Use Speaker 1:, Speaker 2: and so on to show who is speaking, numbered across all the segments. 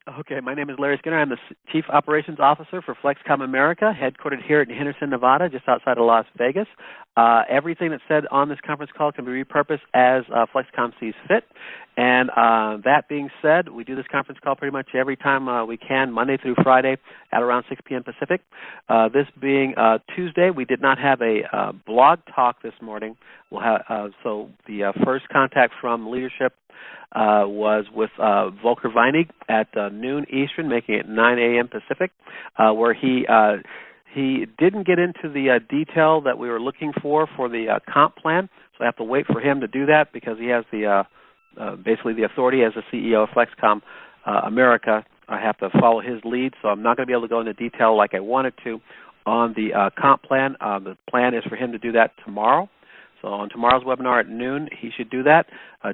Speaker 1: Okay, my name is Larry Skinner. I'm the Chief Operations Officer for FlexKom America, headquartered here in Henderson, Nevada, just outside of Las Vegas. Everything that's said on this conference call can be repurposed as FlexKom sees fit. And that being said, we do this conference call pretty much every time we can, Monday through Friday at around 6 p.m. Pacific. This being Tuesday, we did not have a blog talk this morning. We'll have, so the first contact from leadership was with Volker Weinig at noon Eastern, making it 9 a.m. Pacific, where he didn't get into the detail that we were looking for the comp plan. So I have to wait for him to do that because he has the basically the authority as the CEO of FlexKom America. I have to follow his lead, so I'm not going to be able to go into detail like I wanted to on the comp plan. The plan is for him to do that tomorrow. So on tomorrow's webinar at noon, he should do that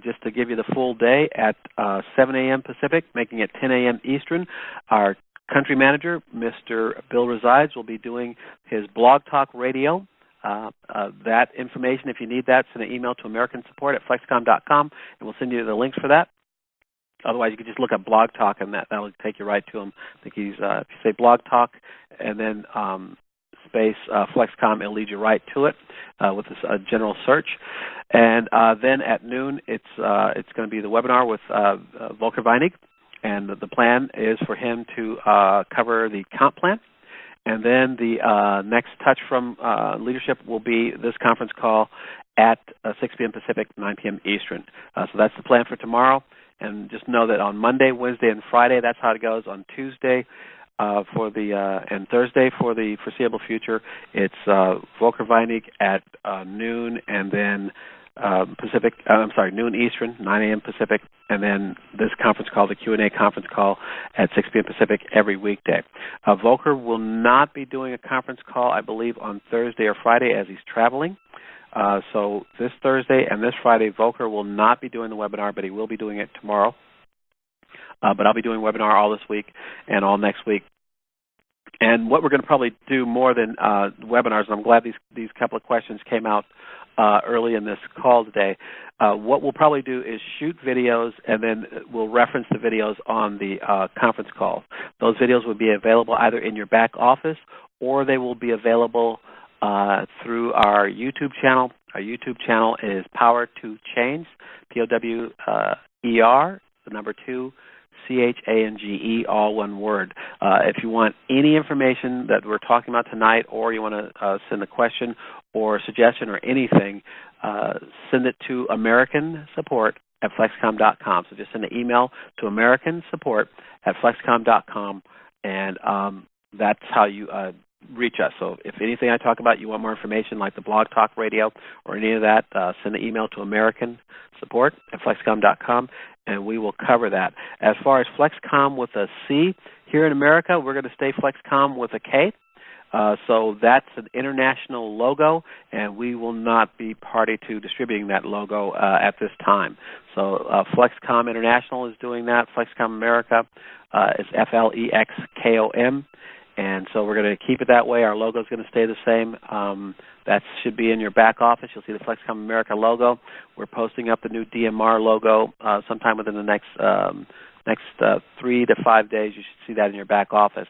Speaker 1: just to give you the full day at 7 a.m. Pacific, making it 10 a.m. Eastern. Our country manager, Mr. Bill Resides, will be doing his Blog Talk Radio. That information, if you need that, send an email to americansupport@flexkom.com, and we'll send you the links for that. Otherwise, you can just look up Blog Talk, and that will take you right to him. I think he's, if you say Blog Talk and then space FlexKom, it'll lead you right to it with this general search. And then at noon, it's going to be the webinar with Volker Weinig, and the plan is for him to cover the comp plan. And then the next touch from leadership will be this conference call at 6 p.m. Pacific, 9 p.m. Eastern. So that's the plan for tomorrow. And just know that on Monday, Wednesday, and Friday, that's how it goes. On Tuesday and Thursday for the foreseeable future, it's Volker Weinig at noon, and then noon Eastern, 9 a.m. Pacific, and then this conference call, the Q&A conference call at 6 p.m. Pacific every weekday. Volker will not be doing a conference call, I believe, on Thursday or Friday as he's traveling. So this Thursday and this Friday, Volker will not be doing the webinar, but he will be doing it tomorrow. But I'll be doing a webinar all this week and all next week. And what we're going to probably do more than webinars, and I'm glad these couple of questions came out early in this call today. What we'll probably do is shoot videos, and then we'll reference the videos on the conference call. Those videos will be available either in your back office or they will be available through our YouTube channel. Our YouTube channel is Power to Change, POWER, the number 2, CHANGE, all one word. If you want any information that we're talking about tonight, or you want to send a question or suggestion or anything, send it to americansupport@flexkom.com. So just send an email to americansupport@flexkom.com, and that's how you reach us. So if anything I talk about, you want more information like the Blog Talk Radio or any of that, send an email to americansupport@flexkom.com, and we will cover that. As far as FlexKom with a C, here in America, we're going to stay FlexKom with a K. So that's an international logo, and we will not be party to distributing that logo at this time. So FlexKom International is doing that. FlexKom America is FLEXKOM. And so we're going to keep it that way. Our logo is going to stay the same. That should be in your back office. You'll see the FlexKom America logo. We're posting up the new DMR logo sometime within the next 3 to 5 days. You should see that in your back office.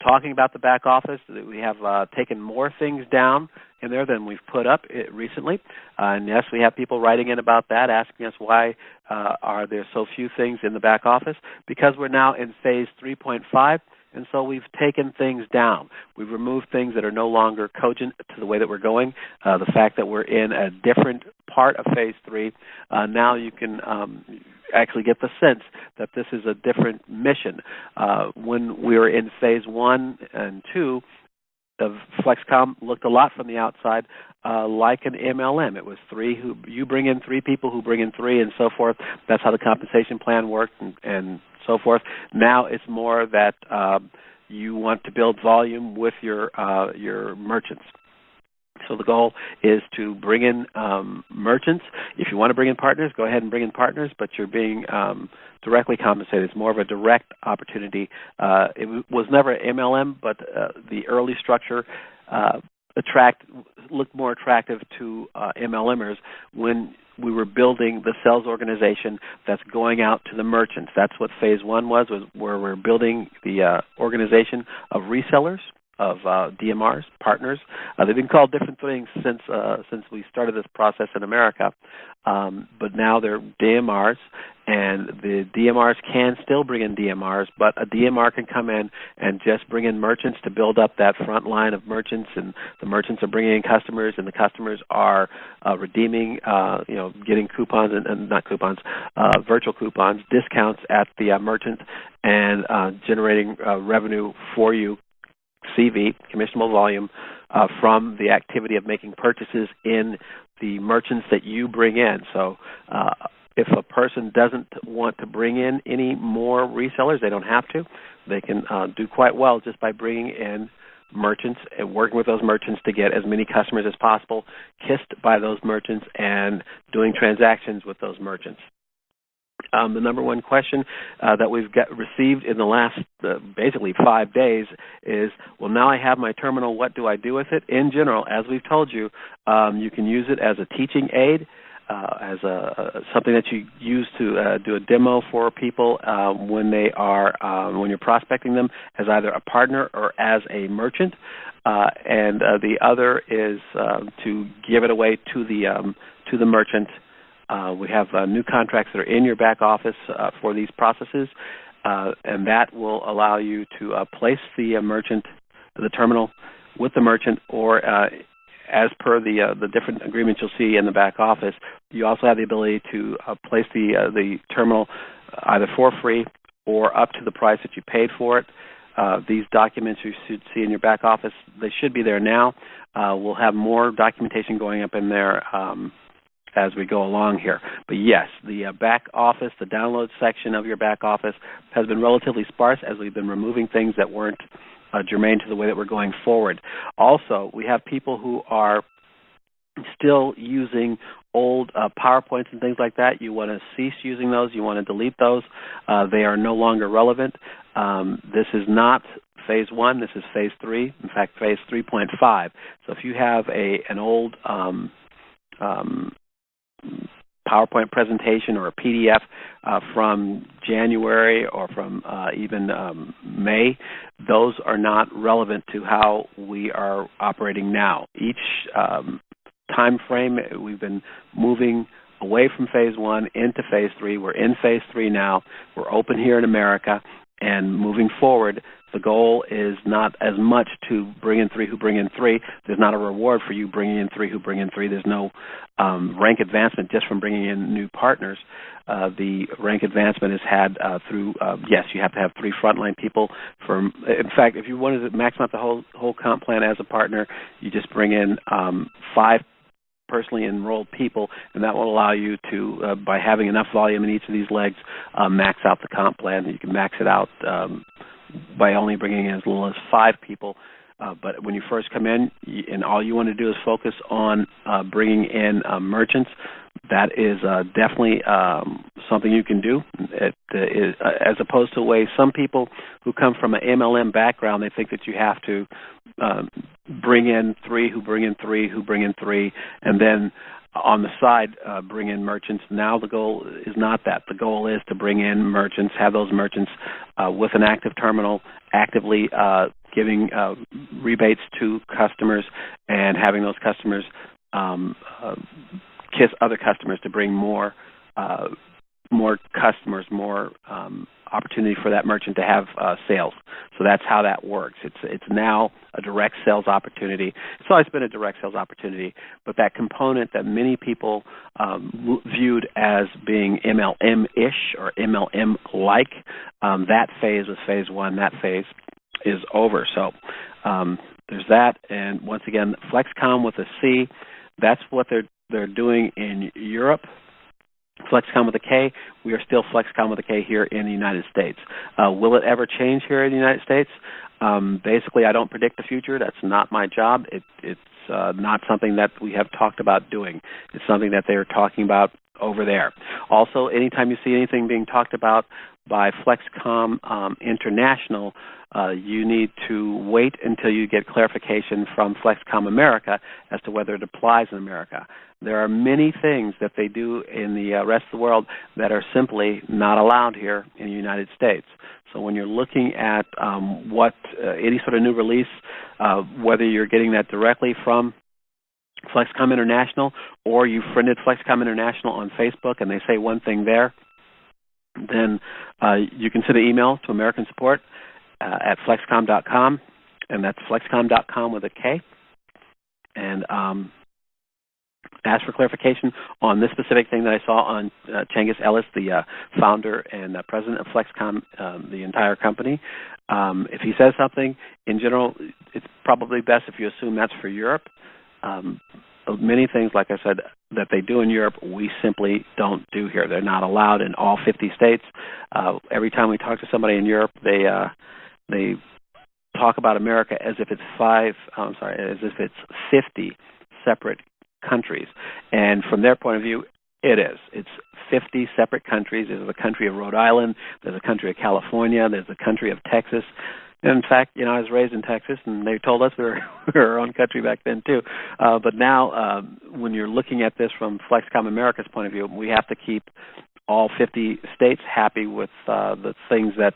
Speaker 1: Talking about the back office, we have taken more things down in there than we've put up recently. And yes, we have people writing in about that, asking us why are there so few things in the back office. Because we're now in phase 3.5. And so we've taken things down. We've removed things that are no longer cogent to the way that we're going. The fact that we're in a different part of Phase 3, now you can actually get the sense that this is a different mission. When we were in Phase 1 and 2, of FlexKom looked a lot from the outside like an MLM. It was you bring in 3 people who bring in 3 and so forth. That's how the compensation plan worked and so forth. Now it's more that you want to build volume with your merchants. So the goal is to bring in merchants. If you want to bring in partners, go ahead and bring in partners, but you're being directly compensated. It's more of a direct opportunity. It was never MLM, but the early structure looked more attractive to MLMers when we were building the sales organization that's going out to the merchants. That's what phase one was where we're building the organization of resellers, of DMRs, partners. They've been called different things since we started this process in America, but now they're DMRs, and the DMRs can still bring in DMRs, but a DMR can come in and just bring in merchants to build up that front line of merchants, and the merchants are bringing in customers, and the customers are redeeming, getting coupons and not coupons, virtual coupons, discounts at the merchant, and generating revenue for you, CV, commissionable volume, from the activity of making purchases in the merchants that you bring in. So if a person doesn't want to bring in any more resellers, they don't have to. They can do quite well just by bringing in merchants and working with those merchants to get as many customers as possible, kissed by those merchants, and doing transactions with those merchants. The number one question that we've received in the last basically 5 days is, well, now I have my terminal, what do I do with it? In general, as we've told you, you can use it as a teaching aid, as something that you use to do a demo for people when you're prospecting them as either a partner or as a merchant, and the other is to give it away to the merchant. We have new contracts that are in your back office for these processes, and that will allow you to place the terminal with the merchant, or as per the different agreements you'll see in the back office. You also have the ability to place the terminal either for free or up to the price that you paid for it. These documents you should see in your back office, they should be there now. We'll have more documentation going up in there as we go along here. But yes, the back office, the download section of your back office has been relatively sparse as we've been removing things that weren't germane to the way that we're going forward. Also, we have people who are still using old PowerPoints and things like that. You want to cease using those. You want to delete those. They are no longer relevant. This is not phase one. This is phase three. In fact, phase 3.5. So if you have an old PowerPoint presentation or a PDF from January or from even May, those are not relevant to how we are operating now. Each time frame, we've been moving away from phase one into phase three. We're in phase three now. We're open here in America, and moving forward, the goal is not as much to bring in three who bring in three. There's not a reward for you bringing in three who bring in three. There's no rank advancement just from bringing in new partners. The rank advancement is had through, yes, you have to have three frontline people. In fact, if you wanted to max out the whole comp plan as a partner, you just bring in 5 personally enrolled people, and that will allow you to, by having enough volume in each of these legs, max out the comp plan. You can max it out by only bringing in as little as 5 people. But when you first come in, and all you want to do is focus on bringing in merchants, that is definitely something you can do. As opposed to the way some people who come from an MLM background, they think that you have to bring in 3 who bring in 3 who bring in 3, and then on the side bring in merchants. Now the goal is not that. The goal is to bring in merchants, have those merchants with an active terminal, actively giving rebates to customers, and having those customers kiss other customers to bring more customers, more opportunity for that merchant to have sales. So that's how that works. It's now a direct sales opportunity. It's always been a direct sales opportunity, but that component that many people viewed as being MLM-ish or MLM-like, that phase was phase one. That phase is over. So there's that. And once again, FlexKom with a C, that's what they're doing in Europe. FlexKom with a K, we are still FlexKom with a K here in the United States. Will it ever change here in the United States? Basically, I don't predict the future. That's not my job. It's not something that we have talked about doing. It's something that they're talking about over there. Also, anytime you see anything being talked about by FlexKom International, you need to wait until you get clarification from FlexKom America as to whether it applies in America. There are many things that they do in the rest of the world that are simply not allowed here in the United States. So when you're looking at any sort of new release, whether you're getting that directly from FlexKom International or you friended FlexKom International on Facebook and they say one thing there, then you can send an email to American Support at FlexKom.com, and that's FlexKom.com with a K, and ask for clarification on this specific thing that I saw on Cengiz Ellis, the founder and president of FlexKom, the entire company. If he says something, in general, it's probably best if you assume that's for Europe. Many things, like I said, that they do in Europe, we simply don't do here. They're not allowed in all 50 states. Every time we talk to somebody in Europe, they talk about America as if it's 50 separate countries. And from their point of view, it is. It's 50 separate countries. There's the country of Rhode Island. There's the country of California. There's the country of Texas. And in fact, I was raised in Texas, and they told us we were our own country back then, too. But now, when you're looking at this from FlexKom America's point of view, we have to keep all 50 states happy with the things that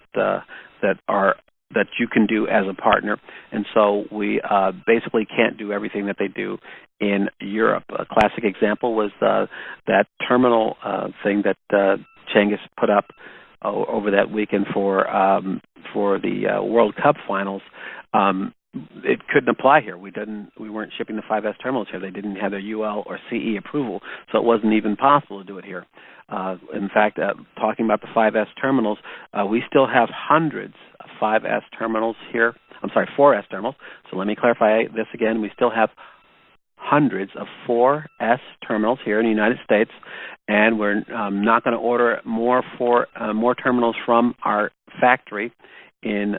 Speaker 1: you can do as a partner. And so we basically can't do everything that they do in Europe. A classic example was that terminal thing that Cengiz put up over that weekend for the World Cup finals. It couldn't apply here. We weren't shipping the 5S terminals here. They didn't have their UL or CE approval, so it wasn't even possible to do it here. In fact, talking about the 5S terminals, we still have hundreds of 5S terminals here. I'm sorry, 4S terminals. So let me clarify this again. We still have hundreds of 4S terminals here in the United States, and we're not going to order more terminals from our factory in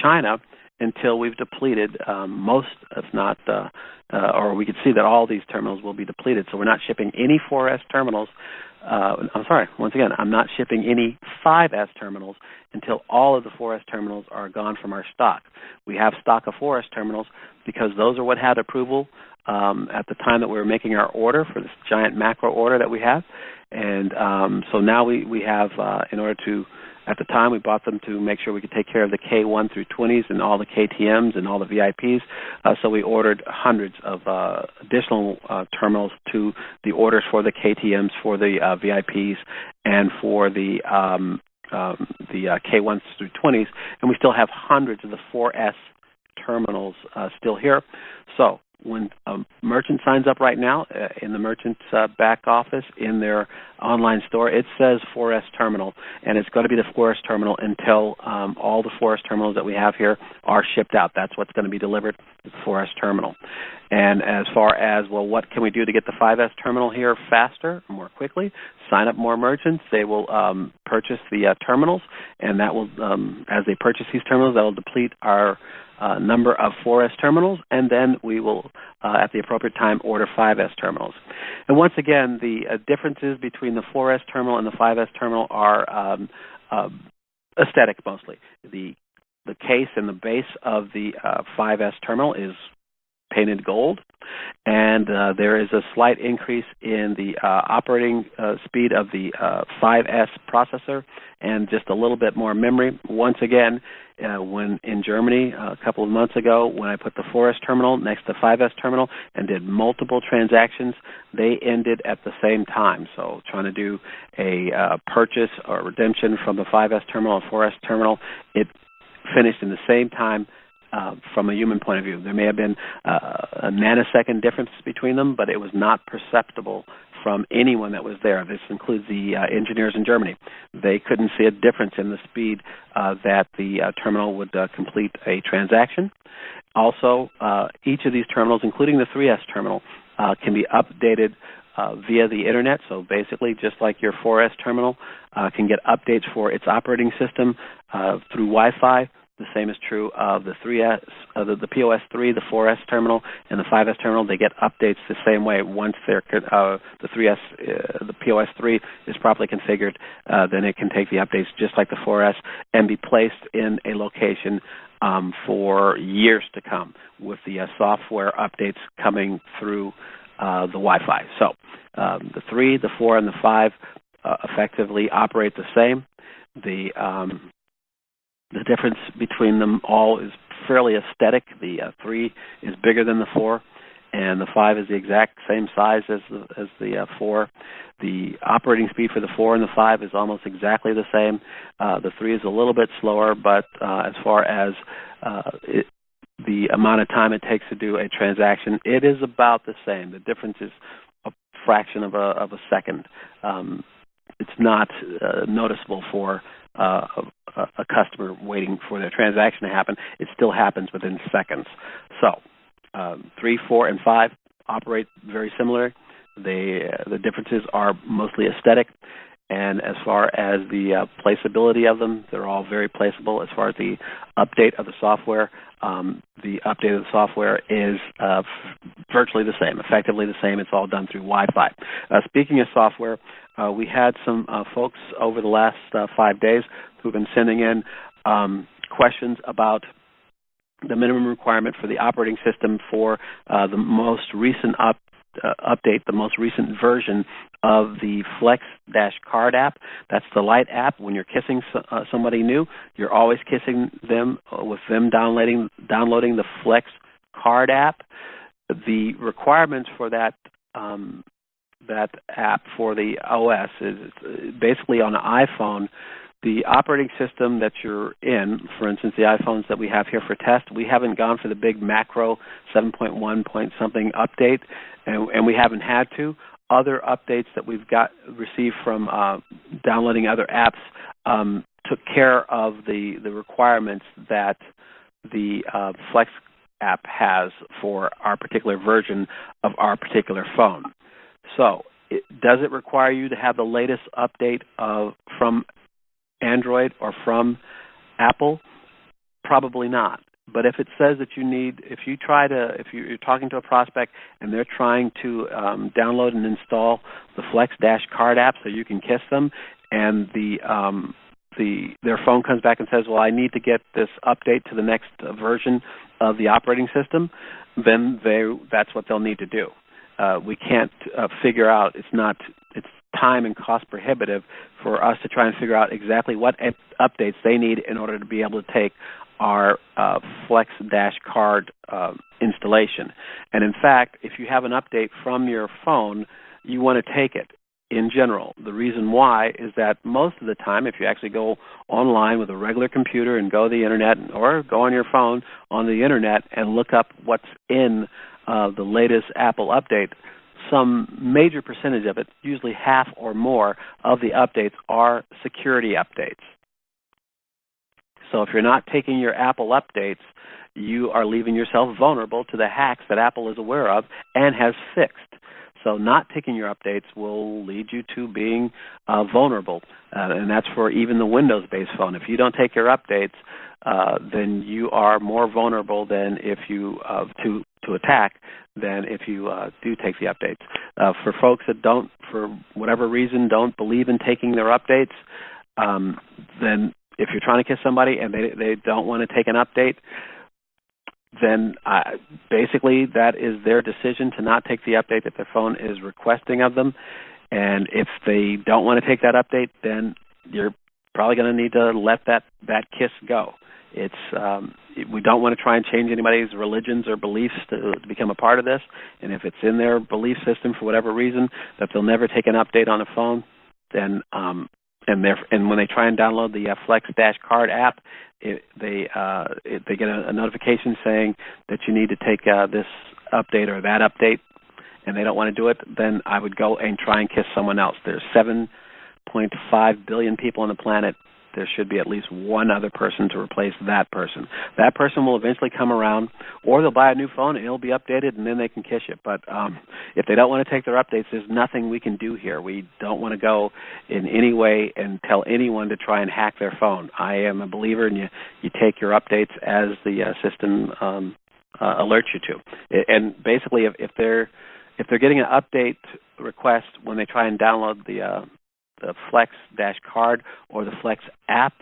Speaker 1: China until we've depleted most, if not, or we could see that all these terminals will be depleted. So we're not shipping any 4S terminals. I'm sorry, once again, I'm not shipping any 5S terminals until all of the 4S terminals are gone from our stock. We have stock of 4S terminals because those are what had approval at the time that we were making our order for this giant macro order that we have. And so now we have, in order to, at the time we bought them to make sure we could take care of the K1 through 20s and all the KTMs and all the VIPs. So we ordered hundreds of additional terminals to the orders for the KTMs, for the VIPs, and for the K1s through 20s. And we still have hundreds of the 4S terminals still here. So when a merchant signs up right now in the merchant's back office in their online store, it says 4S terminal, and it's going to be the 4S terminal until all the 4S terminals that we have here are shipped out. That's what's going to be delivered, is the 4S terminal. And as far as, well, what can we do to get the 5S terminal here faster, more quickly? Sign up more merchants. They will purchase the terminals, and that will, as they purchase these terminals, that will deplete our number of 4S terminals, and then we will, at the appropriate time, order 5S terminals. And once again, the differences between the 4S terminal and the 5S terminal are aesthetic mostly. The case and the base of the 5S terminal is painted gold, and there is a slight increase in the operating speed of the 5S processor and just a little bit more memory. Once again, when in Germany a couple of months ago, when I put the 4S terminal next to the 5S terminal and did multiple transactions, they ended at the same time. So trying to do a purchase or redemption from the 5S terminal or 4S terminal, it finished in the same time. From a human point of view, there may have been a nanosecond difference between them, but it was not perceptible from anyone that was there. This includes the engineers in Germany. They couldn't see a difference in the speed that the terminal would complete a transaction. Also, each of these terminals, including the 3S terminal, can be updated via the Internet. So basically, just like your 4S terminal can get updates for its operating system through Wi-Fi, The same is true of the 3S, the POS 3, the 4S terminal, and the 5S terminal. They get updates the same way. Once they're, the 3S, the POS 3 is properly configured, then it can take the updates just like the 4S and be placed in a location for years to come, with the software updates coming through the Wi-Fi. So the 3, the 4, and the 5 effectively operate the same. The difference between them all is fairly aesthetic. The 3 is bigger than the 4, and the 5 is the exact same size as the 4. The operating speed for the 4 and the 5 is almost exactly the same. The 3 is a little bit slower, but as far as the amount of time it takes to do a transaction, it is about the same. The difference is a fraction of a second. It's not noticeable for a customer waiting for their transaction to happen. It still happens within seconds. So 3, 4, and 5 operate very similar. The differences are mostly aesthetic, and as far as the placeability of them, they're all very placeable. As far as the update of the software is virtually the same, effectively the same. It's all done through Wi-Fi. Speaking of software, we had some folks over the last 5 days who've been sending in questions about the minimum requirement for the operating system for the most recent update, the most recent version of the Flex-Card app. That's the Lite app. When you're kissing somebody new, you're always kissing them with them downloading the Flex-Card app. The requirements for that app for the OS is basically on an iPhone. The operating system that you're in, for instance, the iPhones that we have here for test, we haven't gone for the big macro 7.1 point something update, and we haven't had to. Other updates that we've received from downloading other apps took care of the requirements that the Flex app has for our particular version of our particular phone. So, does it require you to have the latest update from Android or from Apple? Probably not. But if it says that you need, if you're talking to a prospect and they're trying to download and install the Flex-Card app so you can kiss them, and their phone comes back and says, well, I need to get this update to the next version of the operating system, then that's what they'll need to do. We can't figure out, it's time and cost prohibitive for us to try and figure out exactly what updates they need in order to be able to take our Flex-Card installation. And in fact, if you have an update from your phone, you want to take it in general. The reason why is that most of the time, if you actually go online with a regular computer and go to the internet, or go on your phone on the internet and look up what's in the latest Apple update, some major percentage of it, usually half or more of the updates, are security updates. So if you're not taking your Apple updates, you are leaving yourself vulnerable to the hacks that Apple is aware of and has fixed. So not taking your updates will lead you to being vulnerable, and that's for even the Windows-based phone. If you don't take your updates, then you are more vulnerable than if you to attack than if you do take the updates. For folks that don't, for whatever reason, don't believe in taking their updates, then if you're trying to kiss somebody and they don't want to take an update, then basically that is their decision to not take the update that their phone is requesting of them. And if they don't want to take that update, then you're probably going to need to let that kiss go. We don't want to try and change anybody's religions or beliefs to become a part of this. And if it's in their belief system for whatever reason that they'll never take an update on a phone, then and when they try and download the Flex-Card app, they get a notification saying that you need to take this update or that update, and they don't want to do it, then I would go and try and kiss someone else. There's 7.5 billion people on the planet there should be at least one other person to replace that person. That person will eventually come around, or they'll buy a new phone and it'll be updated, and then they can kiss it. But if they don't want to take their updates, there's nothing we can do here. We don't want to go in any way and tell anyone to try and hack their phone. I am a believer in you take your updates as the system alerts you to. And basically, if they're getting an update request when they try and download the Flex-Card or the Flex app,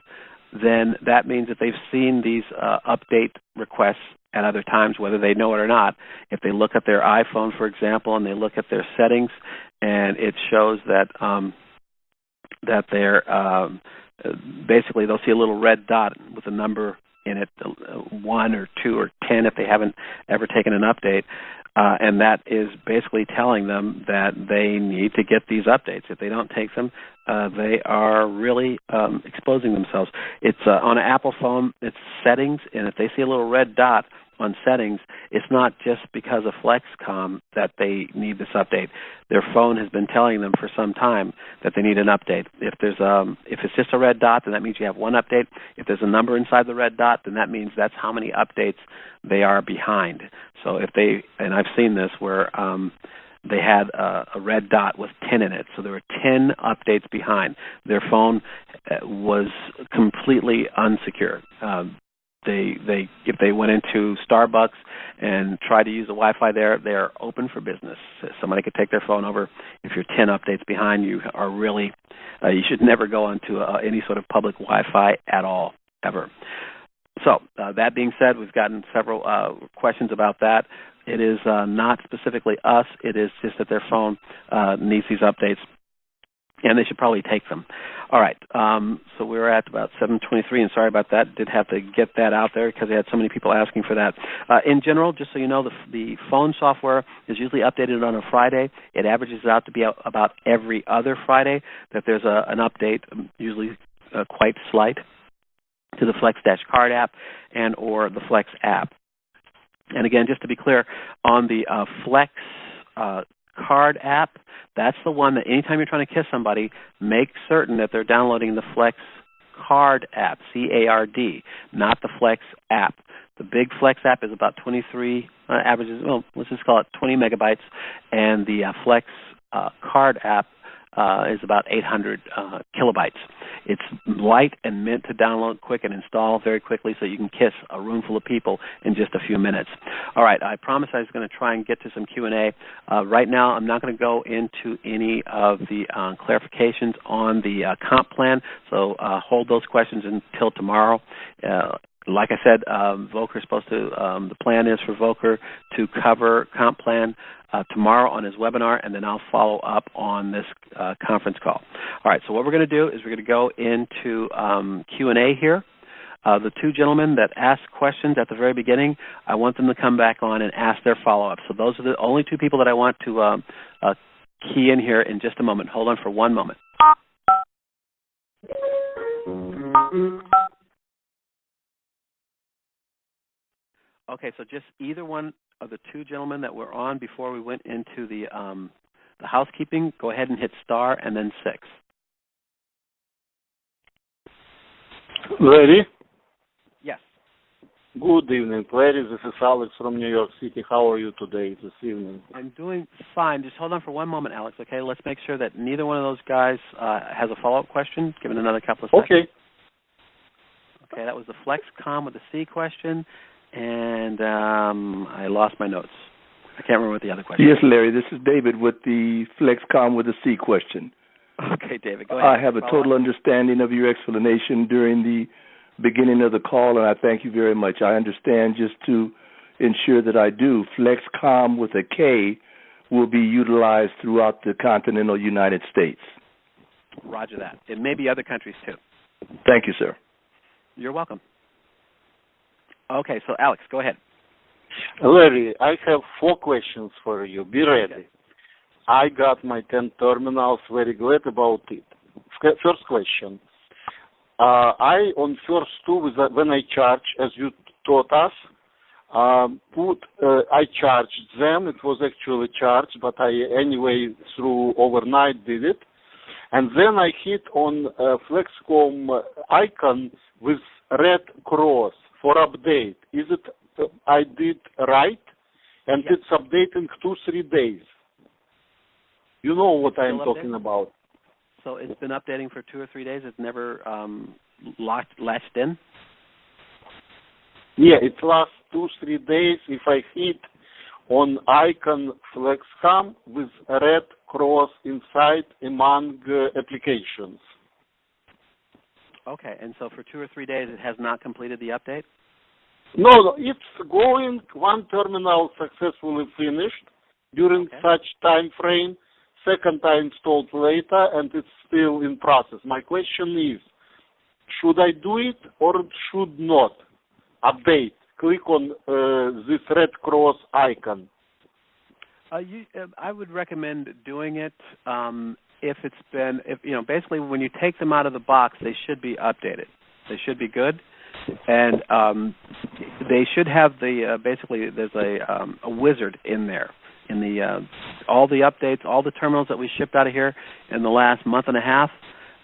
Speaker 1: then that means that they've seen these update requests at other times, whether they know it or not. If they look at their iPhone, for example, and they look at their settings, and it shows that that they're basically they'll see a little red dot with a number in it, 1 or 2 or 10 if they haven't ever taken an update. And that is basically telling them that they need to get these updates. If they don't take them, they are really exposing themselves. It's on an Apple phone, it's settings, and if they see a little red dot on settings, it's not just because of FlexKom that they need this update. Their phone has been telling them for some time that they need an update. If it's just a red dot, then that means you have one update. If there's a number inside the red dot, then that means that's how many updates they are behind. So if they, and I've seen this where they had a red dot with 10 in it, so there were 10 updates behind. Their phone was completely unsecure. If they went into Starbucks and tried to use the Wi-Fi there, they are open for business. Somebody could take their phone over. If you're 10 updates behind, you are really you should never go onto any sort of public Wi-Fi at all, ever. So that being said, we've gotten several questions about that. It is not specifically us. It is just that their phone needs these updates, and they should probably take them. All right, so we're at about 7:23, and sorry about that. Did have to get that out there because they had so many people asking for that. In general, just so you know, the phone software is usually updated on a Friday. It averages out to be about every other Friday that there's an update, usually quite slight, to the Flex-Card app and or the Flex app. And again, just to be clear, on the Flex Card app, that's the one that anytime you're trying to kiss somebody, make certain that they're downloading the Flex Card app, C-A-R-D, not the Flex app. The big Flex app is about 23 averages, well, let's just call it 20 megabytes, and the Flex Card app is about 800 kilobytes. It's light and meant to download quick and install very quickly so you can kiss a room full of people in just a few minutes. All right, I promised I was going to try and get to some Q&A. Right now, I'm not going to go into any of the clarifications on the comp plan, so hold those questions until tomorrow. Like I said, Volker is supposed to, the plan is for Volker to cover comp plan tomorrow on his webinar, and then I'll follow up on this conference call. All right, so what we're going to do is we're going to go into Q&A here. The two gentlemen that asked questions at the very beginning, I want them to come back on and ask their follow-up. So those are the only two people that I want to key in here in just a moment. Hold on for one moment. Okay, so just either one of the two gentlemen that were on before we went into the housekeeping, go ahead and hit star and then 6.
Speaker 2: Larry?
Speaker 1: Yes.
Speaker 2: Good evening, Larry. This is Alex from New York City. How are you today, this evening?
Speaker 1: I'm doing fine. Just hold on for one moment, Alex, okay? Let's make sure that neither one of those guys has a follow-up question. Give it another couple of seconds.
Speaker 2: Okay.
Speaker 1: Okay, that was the FlexKom with the C question. And I lost my notes. I can't remember what the other question
Speaker 3: was. Yes, Larry, this is David with the FlexKom with a C question.
Speaker 1: Okay, David, go ahead.
Speaker 3: I have a total understanding of your explanation during the beginning of the call, and I thank you very much. I understand, just to ensure that I do, FlexKom with a K will be utilized throughout the continental United States.
Speaker 1: Roger that. It may be other countries, too.
Speaker 3: Thank you, sir.
Speaker 1: You're welcome. Okay, so Alex, go ahead.
Speaker 2: Larry, I have 4 questions for you. Be ready.
Speaker 1: Okay.
Speaker 2: I got my 10 terminals, very glad about it. First question. On first 2, when I charge, as you taught us, I charged them. It was actually charged, but I anyway through overnight did it. And then I hit on FlexKom icon with red cross for update. Is it I did right? And
Speaker 1: yes.
Speaker 2: it's updating 2-3 days. You know what I'm talking
Speaker 1: updating?
Speaker 2: about.
Speaker 1: So it's been updating for 2 or 3 days. It's never latched in?
Speaker 2: Yeah, it lasts 2-3 days if I hit on icon FlexKom with a red cross inside among applications.
Speaker 1: Okay, and so for 2 or 3 days it has not completed the update?
Speaker 2: No, it's going. One terminal successfully finished during such time frame. Second I installed later, and it's still in process. My question is, should I do it or should not? Update. Click on this red cross icon.
Speaker 1: I would recommend doing it if basically when you take them out of the box, they should be updated. They should be good, and they should have basically there's a wizard in there. In all the updates, all the terminals that we shipped out of here in the last month and a half,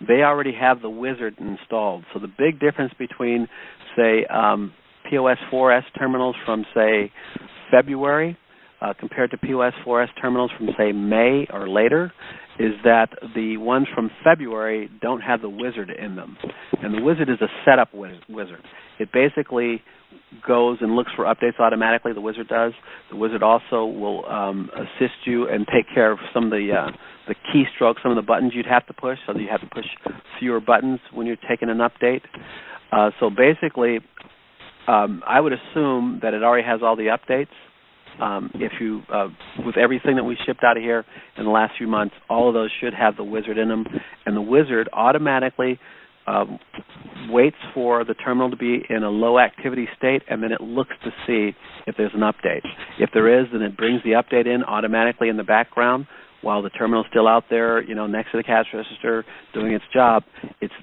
Speaker 1: they already have the wizard installed. So the big difference between, say, POS 4S terminals from, say, February compared to POS 4S terminals from, say, May or later is that the ones from February don't have the wizard in them. And the wizard is a setup wizard. It basically goes and looks for updates automatically. The wizard does. The wizard also will assist you and take care of some of the keystrokes, some of the buttons you'd have to push, so that you have to push fewer buttons when you're taking an update. So basically, I would assume that it already has all the updates. If you, with everything that we shipped out of here in the last few months, all of those should have the wizard in them, and the wizard automatically waits for the terminal to be in a low activity state, and then it looks to see if there's an update. If there is, then it brings the update in automatically in the background while the terminal's still out there, next to the cash register doing its job. It's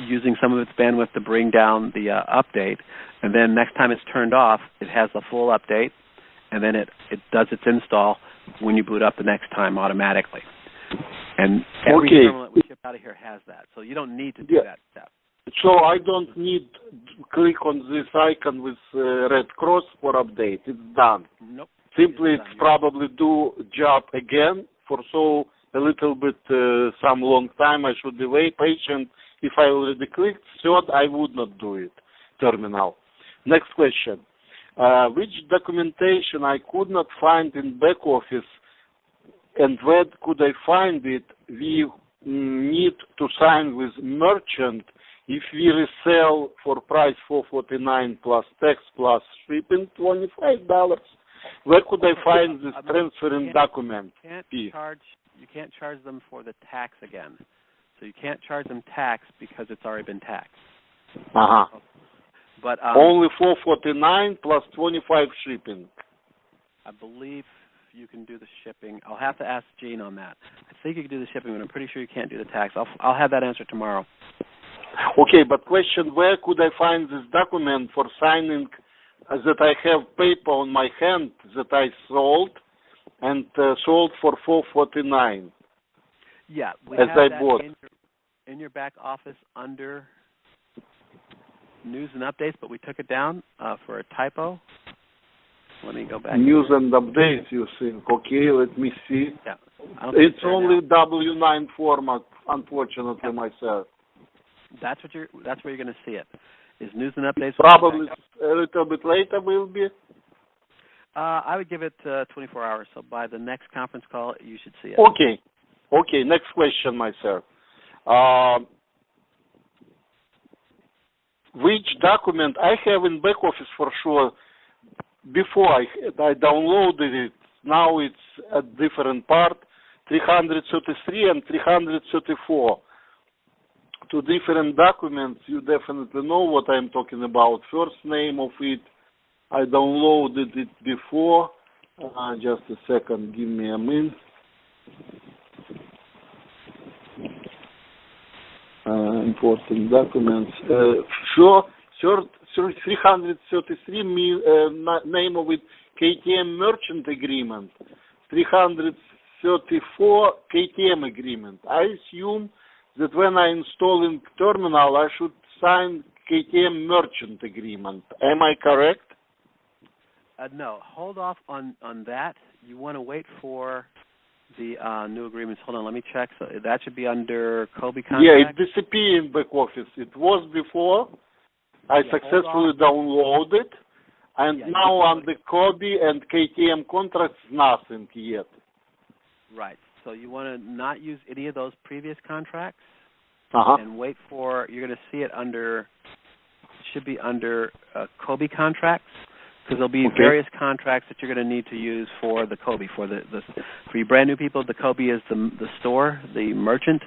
Speaker 1: using some of its bandwidth to bring down the update, and then next time it's turned off, it has the full update, and then it does its install when you boot up the next time automatically. And every terminal that we ship out of here has that, so you don't need to do that step.
Speaker 2: So I don't need to click on this icon with red cross for update. It's done.
Speaker 1: Nope.
Speaker 2: Simply it's probably do job again for a little bit some long time. I should be very patient. If I already clicked third, I would not do it. Terminal. Next question. Which documentation I could not find in back office, and where could I find it? We need to sign with merchant if we resell for price $4.49 plus tax plus shipping $25. Where could I find this transferring document?
Speaker 1: You can't charge them for the tax again. So you can't charge them tax because it's already been taxed. But
Speaker 2: only $4.49 plus $25 shipping.
Speaker 1: I believe you can do the shipping. I'll have to ask Gene on that. I think you can do the shipping, but I'm pretty sure you can't do the tax. I'll have that answer tomorrow.
Speaker 2: Okay, but question, where could I find this document for signing that I have paper on my hand that I sold and sold for $4.49?
Speaker 1: Yeah, we
Speaker 2: have
Speaker 1: that
Speaker 2: bought.
Speaker 1: In your back office under news and updates, but we took it down for a typo. Let me go back.
Speaker 2: News and updates, you think? Okay, let me see.
Speaker 1: Yeah,
Speaker 2: it's only W9 format, unfortunately, myself.
Speaker 1: That's where you're going to see it. Is news and updates.
Speaker 2: Probably a little bit later will be.
Speaker 1: I would give it 24 hours. So by the next conference call, you should see it.
Speaker 2: Okay. Next question, myself. Which document I have in back office for sure? Before I downloaded it, now it's a different part, 333 and 334. Two different documents. You definitely know what I'm talking about. First name of it, I downloaded it before. Just a second, give me a minute. Important documents. Sure, 333 name of it, KTM merchant agreement. 334 34 KTM agreement. I assume that when I install in terminal, I should sign KTM merchant agreement. Am I correct?
Speaker 1: No, hold off on that. You want to wait for the new agreements. Hold on, let me check. So that should be under Kobe contract?
Speaker 2: Yeah, it disappeared in back office. It was before. I successfully downloaded, and now on the Kobe and KTM contracts, nothing yet.
Speaker 1: Right. So you want to not use any of those previous contracts and wait for, you're going to see it under, should be under Kobe contracts, because there'll be various contracts that you're going to need to use for the Kobe. For for you brand new people, the Kobe is the store, the merchant.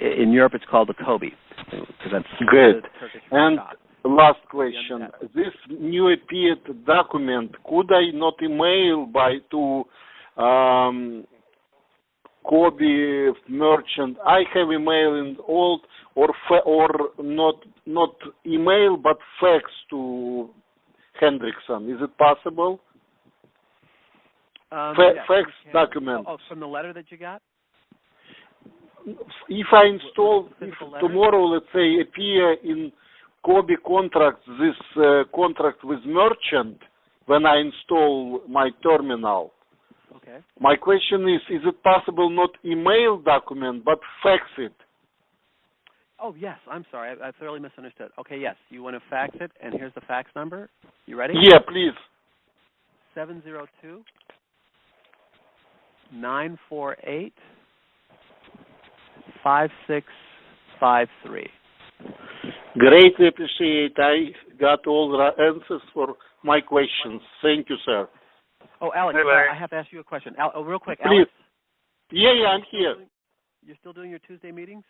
Speaker 1: In Europe, it's called the Kobe, because that's
Speaker 2: good.
Speaker 1: The Turkish
Speaker 2: and
Speaker 1: shop.
Speaker 2: Last question: this new appeared document, could I not email to Kobe merchant? I have email in old or not email but fax to Hendrickson. Is it possible? Fax document.
Speaker 1: Oh, from the letter that you got?
Speaker 2: If I install, if tomorrow, let's say, appear in Kobe contracts, this contract with merchant, when I install my terminal.
Speaker 1: Okay.
Speaker 2: My question is it possible not email document, but fax it?
Speaker 1: Oh, yes. I'm sorry. I thoroughly misunderstood. Okay, yes. You want to fax it, and here's the fax number. You ready?
Speaker 2: Yeah, please.
Speaker 1: 702-948-5653.
Speaker 2: Greatly appreciate. I got all the answers for my questions. Thank you, sir.
Speaker 1: Oh, Alex, I have to ask you a question. Real quick,
Speaker 2: please.
Speaker 1: Alex.
Speaker 2: Yeah, I'm here.
Speaker 1: You're still doing your Tuesday meetings?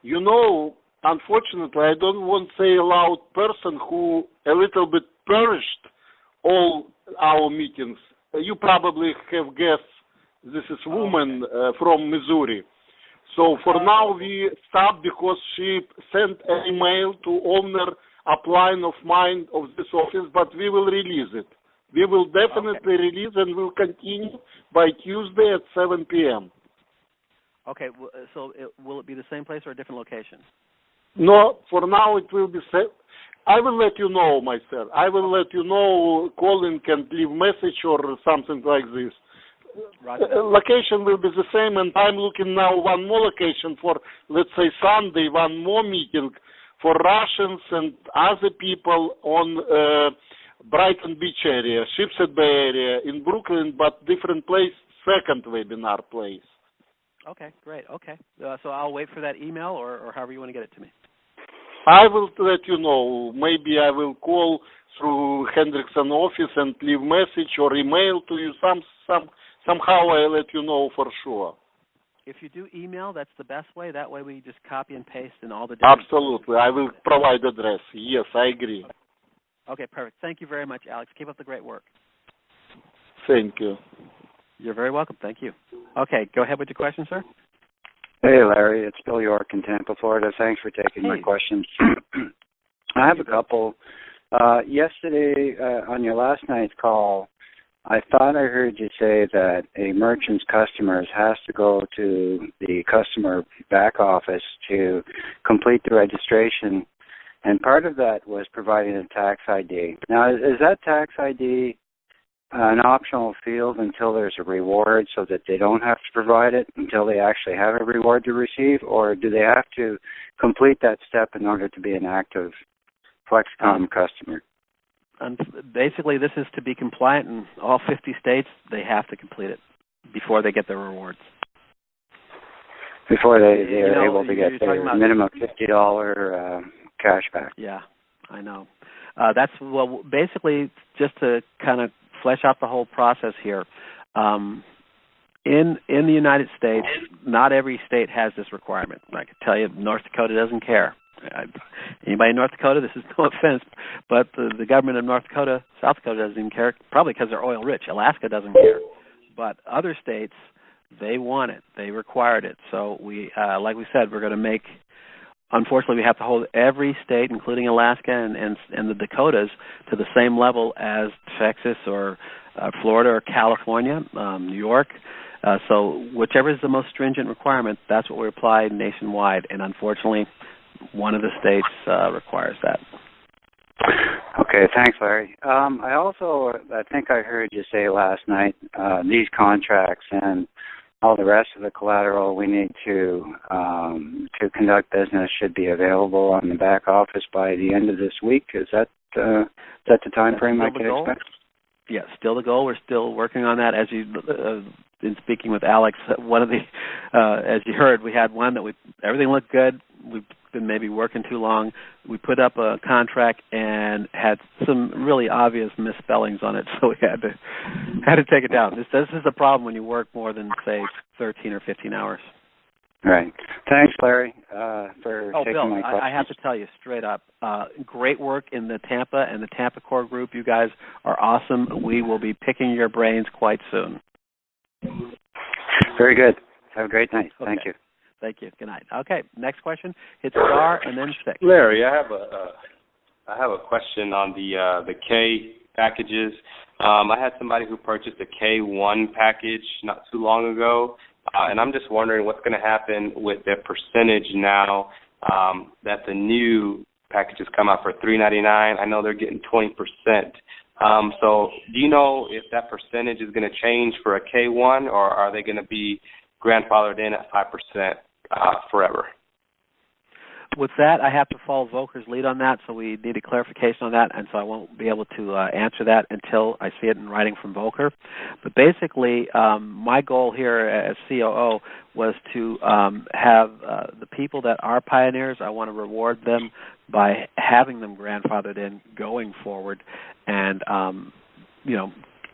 Speaker 2: You know, unfortunately, I don't want to say a loud person who a little bit perished all our meetings. You probably have guessed this is a woman from Missouri. So for now we stopped because she sent an email to owner upline of mine of this office, but we will release it. We will definitely release and will continue by Tuesday at 7 p.m.
Speaker 1: Okay, so will it be the same place or a different location?
Speaker 2: No, for now it will be same. I will let you know, my sir. I will let you know, calling and leave message or something like this. Location will be the same, and I'm looking now one more location for, let's say, Sunday, one more meeting for Russians and other people on Brighton Beach area, Shipshead Bay area, in Brooklyn, but different place, second webinar place.
Speaker 1: Okay, great. Okay. So I'll wait for that email or however you want to get it to me.
Speaker 2: I will let you know. Maybe I will call through Hendrickson office and leave message or email to you. Somehow I'll let you know for sure.
Speaker 1: If you do email, that's the best way. That way we just copy and paste in all the different...
Speaker 2: Absolutely. I will provide address. Yes, I agree.
Speaker 1: Okay, perfect. Thank you very much, Alex. Keep up the great work.
Speaker 2: Thank you.
Speaker 1: You're very welcome. Thank you. Okay, go ahead with your question, sir.
Speaker 4: Hey, Larry. It's Bill York in Tampa, Florida. Thanks for taking my questions. I have a couple. Yesterday, on your last night's call, I thought I heard you say that a merchant's customers has to go to the customer back office to complete the registration, and part of that was providing a tax ID. Now, is that tax ID an optional field until there's a reward so that they don't have to provide it until they actually have a reward to receive, or do they have to complete that step in order to be an active FlexKom customer?
Speaker 1: And basically, this is to be compliant in all 50 states. They have to complete it before they get their rewards.
Speaker 4: Before they're able to get their minimum $50 cash back.
Speaker 1: Yeah, I know. That's, well, basically, just to kind of flesh out the whole process here. In the United States, not every state has this requirement. I can tell you, North Dakota doesn't care. Anybody in North Dakota, this is no offense, but the government of North Dakota, South Dakota doesn't even care, probably because they're oil rich. Alaska doesn't care. But other states, they want it. They required it. So we, like we said, we're going to make, unfortunately, we have to hold every state, including Alaska and the Dakotas, to the same level as Texas or Florida or California, New York. So whichever is the most stringent requirement, that's what we apply nationwide. And unfortunately, one of the states requires that.
Speaker 4: Okay, thanks, Larry. I think I heard you say last night, these contracts and all the rest of the collateral we need to conduct business should be available on the back office by the end of this week. Is that the time frame I can expect?
Speaker 1: Yeah, still the goal. We're still working on that. As you in speaking with Alex, one of the as you heard, we had one that everything looked good. We've been maybe working too long. We put up a contract and had some really obvious misspellings on it, so we had to take it down. This is a problem when you work more than, say, 13 or 15 hours.
Speaker 4: Right. Thanks, Larry, for taking
Speaker 1: Bill,
Speaker 4: my questions.
Speaker 1: I have to tell you straight up, great work in the Tampa and the Tampa core group. You guys are awesome. We will be picking your brains quite soon.
Speaker 4: Very good. Have a great night.
Speaker 1: Okay.
Speaker 4: Thank you.
Speaker 1: Thank you. Good night. Okay, next question. Hit star and then 6.
Speaker 5: Larry, I have a question on the K packages. I had somebody who purchased a K1 package not too long ago, and I'm just wondering what's going to happen with their percentage now that the new packages come out for $3.99. I know they're getting 20%. So do you know if that percentage is going to change for a K1, or are they going to be grandfathered in at 5% forever?
Speaker 1: With that, I have to follow Volker's lead on that, so we need a clarification on that, and so I won't be able to answer that until I see it in writing from Volker. But my goal here as COO was to have the people that are pioneers, I want to reward them by having them grandfathered in going forward, and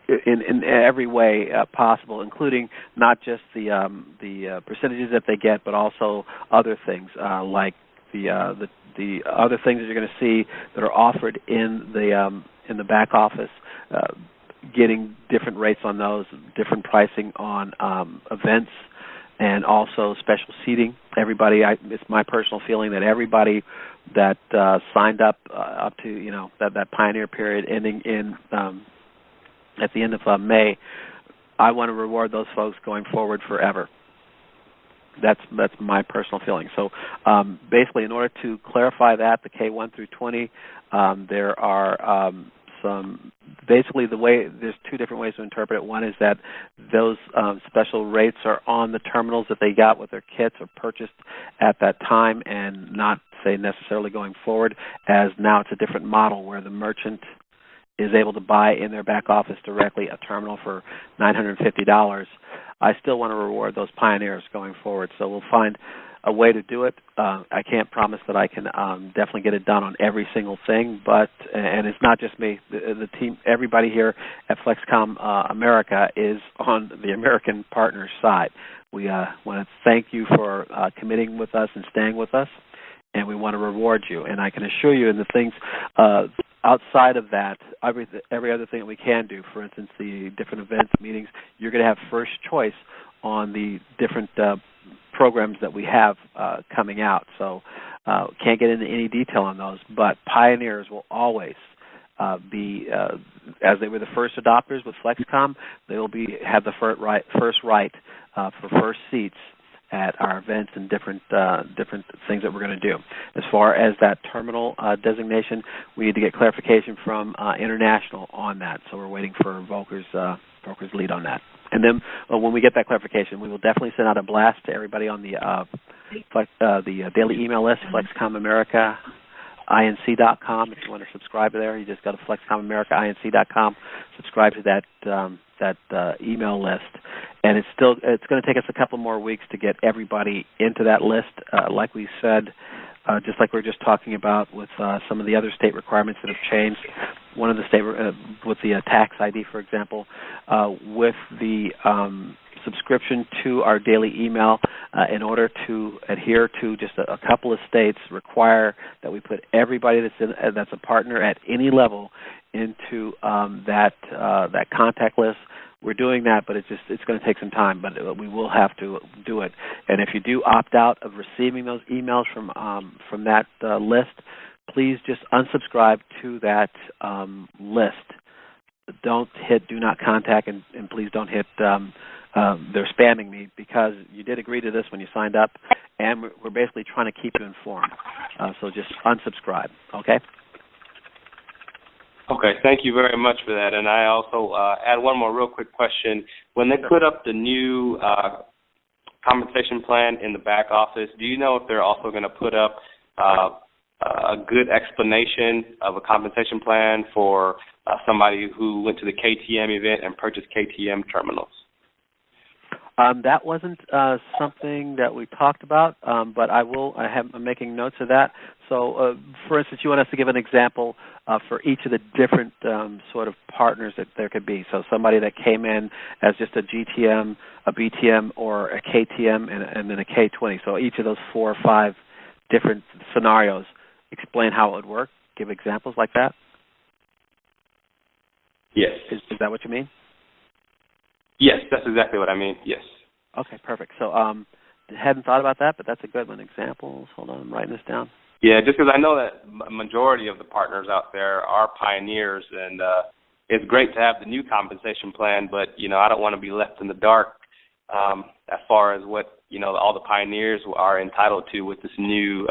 Speaker 1: in every way possible, including not just the percentages that they get, but also other things like the other things that you're going to see that are offered in the back office, getting different rates on those, different pricing on events, and also special seating. It's my personal feeling that everybody that signed up to that pioneer period ending in at the end of May, I want to reward those folks going forward forever. That's my personal feeling. So basically, in order to clarify that, the K1 through 20, there are there's two different ways to interpret it. One is that those special rates are on the terminals that they got with their kits or purchased at that time, and not, say, necessarily going forward, as now it's a different model where the merchant is able to buy in their back office directly a terminal for $950. I still want to reward those pioneers going forward, so we'll find a way to do it. I can't promise that I can definitely get it done on every single thing, and it's not just me. The team, everybody here at FlexKom America is on the American partners side. We want to thank you for committing with us and staying with us, and we want to reward you. And I can assure you, in the things outside of that, every other thing that we can do, for instance, the different events, meetings, you're going to have first choice on the different programs that we have coming out. So can't get into any detail on those, but pioneers will always be, as they were the first adopters with FlexKom, they will have the first right for first seats at our events and different things that we're going to do. As far as that terminal designation, we need to get clarification from International on that. So we're waiting for Volker's lead on that. And then when we get that clarification, we will definitely send out a blast to everybody on the daily email list, FlexKom America, inc.com. If you want to subscribe there, you just go to FlexKom America, inc.com, subscribe to that email list. And it's going to take us a couple more weeks to get everybody into that list. Like we said, just like we were just talking about with some of the other state requirements that have changed. One of the state with the tax ID, for example, with the subscription to our daily email, in order to adhere to just a couple of states require that we put everybody that's a partner at any level into that contact list. We're doing that, but it's going to take some time, but we will have to do it. And if you do opt out of receiving those emails from that list, please just unsubscribe to that list. Don't hit do not contact, and please don't hit they're spamming me because you did agree to this when you signed up, and we're basically trying to keep you informed. So just unsubscribe, okay?
Speaker 5: Okay, thank you very much for that. And I also add one more real quick question. When they put up the new compensation plan in the back office, do you know if they're also going to put up a good explanation of a compensation plan for somebody who went to the KTM event and purchased KTM terminals?
Speaker 1: That wasn't something that we talked about, but I'm making notes of that. So, for instance, you want us to give an example for each of the different sort of partners that there could be. So somebody that came in as just a GTM, a BTM, or a KTM, and then a K20. So each of those 4 or 5 different scenarios, explain how it would work, give examples like that?
Speaker 5: Yes.
Speaker 1: Is that what you mean?
Speaker 5: Yes, that's exactly what I mean, yes.
Speaker 1: Okay, perfect. So hadn't thought about that, but that's a good one. Examples, hold on, I'm writing this down.
Speaker 5: Yeah, just because I know that a majority of the partners out there are pioneers, and it's great to have the new compensation plan, but, I don't want to be left in the dark as far as what, all the pioneers are entitled to with this new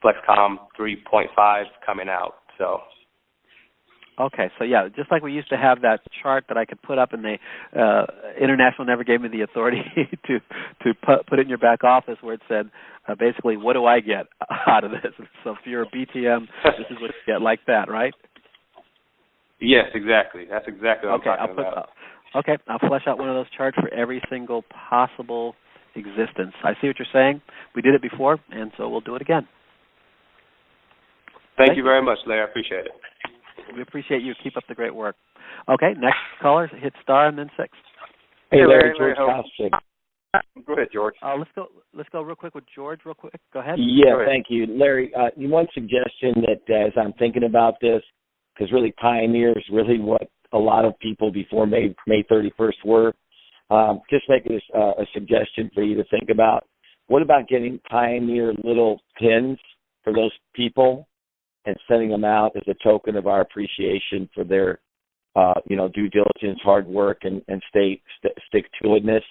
Speaker 5: FlexKom 3.5 coming out, so...
Speaker 1: Okay, so yeah, just like we used to have that chart that I could put up, and the International never gave me the authority to put it in your back office, where it said basically, what do I get out of this? So if you're a BTM, this is what you get, like that, right?
Speaker 5: Yes, exactly. That's exactly what I'm talking about.
Speaker 1: Okay, I'll flesh out one of those charts for every single possible existence. I see what you're saying. We did it before, and so we'll do it again.
Speaker 5: Thank you very much, Larry. I appreciate it.
Speaker 1: We appreciate you. Keep up the great work. Okay, next caller, hit star and then 6.
Speaker 6: Hey, Larry, George Costin.
Speaker 2: Go ahead, George.
Speaker 1: Let's go real quick with George. Real quick. Go ahead.
Speaker 6: Yeah,
Speaker 2: Go ahead.
Speaker 6: Thank you, Larry. One suggestion that as I'm thinking about this, because really Pioneer is really what a lot of people before May 31st were. Just making a suggestion for you to think about. What about getting Pioneer little pins for those people and sending them out as a token of our appreciation for their, due diligence, hard work, and stick-to-itness?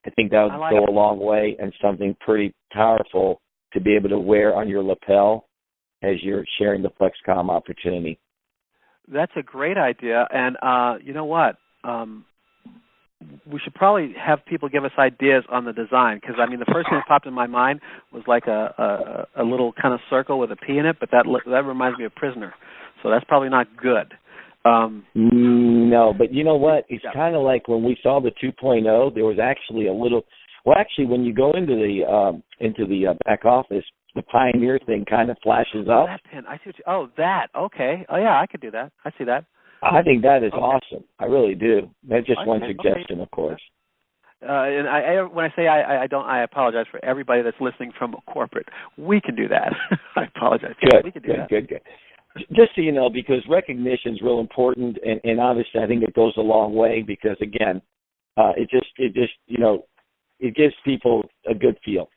Speaker 6: I think that would go a long way and something pretty powerful to be able to wear on your lapel as you're sharing the FlexKom opportunity.
Speaker 1: That's a great idea, and you know what? We should probably have people give us ideas on the design, because, the first thing that popped in my mind was like a little kind of circle with a P in it, but that reminds me of Prisoner, so that's probably not good.
Speaker 6: No, but you know what? It's kind of like when we saw the 2.0, there was actually a little. Well, actually, when you go into the back office, the Pioneer thing kind of flashes up.
Speaker 1: That pin. I see what you. Oh, that. Okay. Oh, yeah, I could do that. I see that.
Speaker 6: I think that is awesome. I really do. That's just one suggestion, of course.
Speaker 1: And when I say I apologize for everybody that's listening from corporate. We can do that. I apologize.
Speaker 6: Good.
Speaker 1: We can do that.
Speaker 6: Good. Just so you know, because recognition is real important, and obviously I think it goes a long way because again, it gives people a good feel.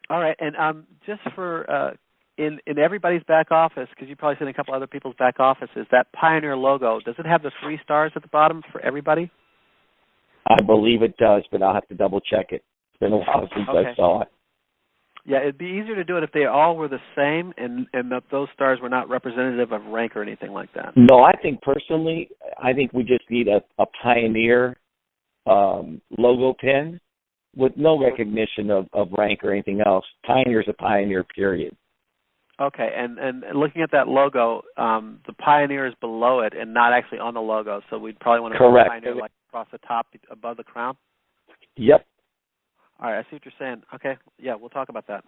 Speaker 1: All right, and just for in everybody's back office, because you've probably seen a couple other people's back offices, that Pioneer logo, does it have the 3 stars at the bottom for everybody?
Speaker 6: I believe it does, but I'll have to double check it. It's been a while since I saw it.
Speaker 1: Yeah, it'd be easier to do it if they all were the same and that those stars were not representative of rank or anything like that.
Speaker 6: No, I think personally, we just need a Pioneer logo pin with no recognition of rank or anything else. Pioneer's a Pioneer, period.
Speaker 1: Okay, and looking at that logo, the Pioneer is below it and not actually on the logo, so we'd probably want to put Pioneer like across the top above the crown?
Speaker 6: Yep.
Speaker 1: All right, I see what you're saying. Okay, yeah, we'll talk about that.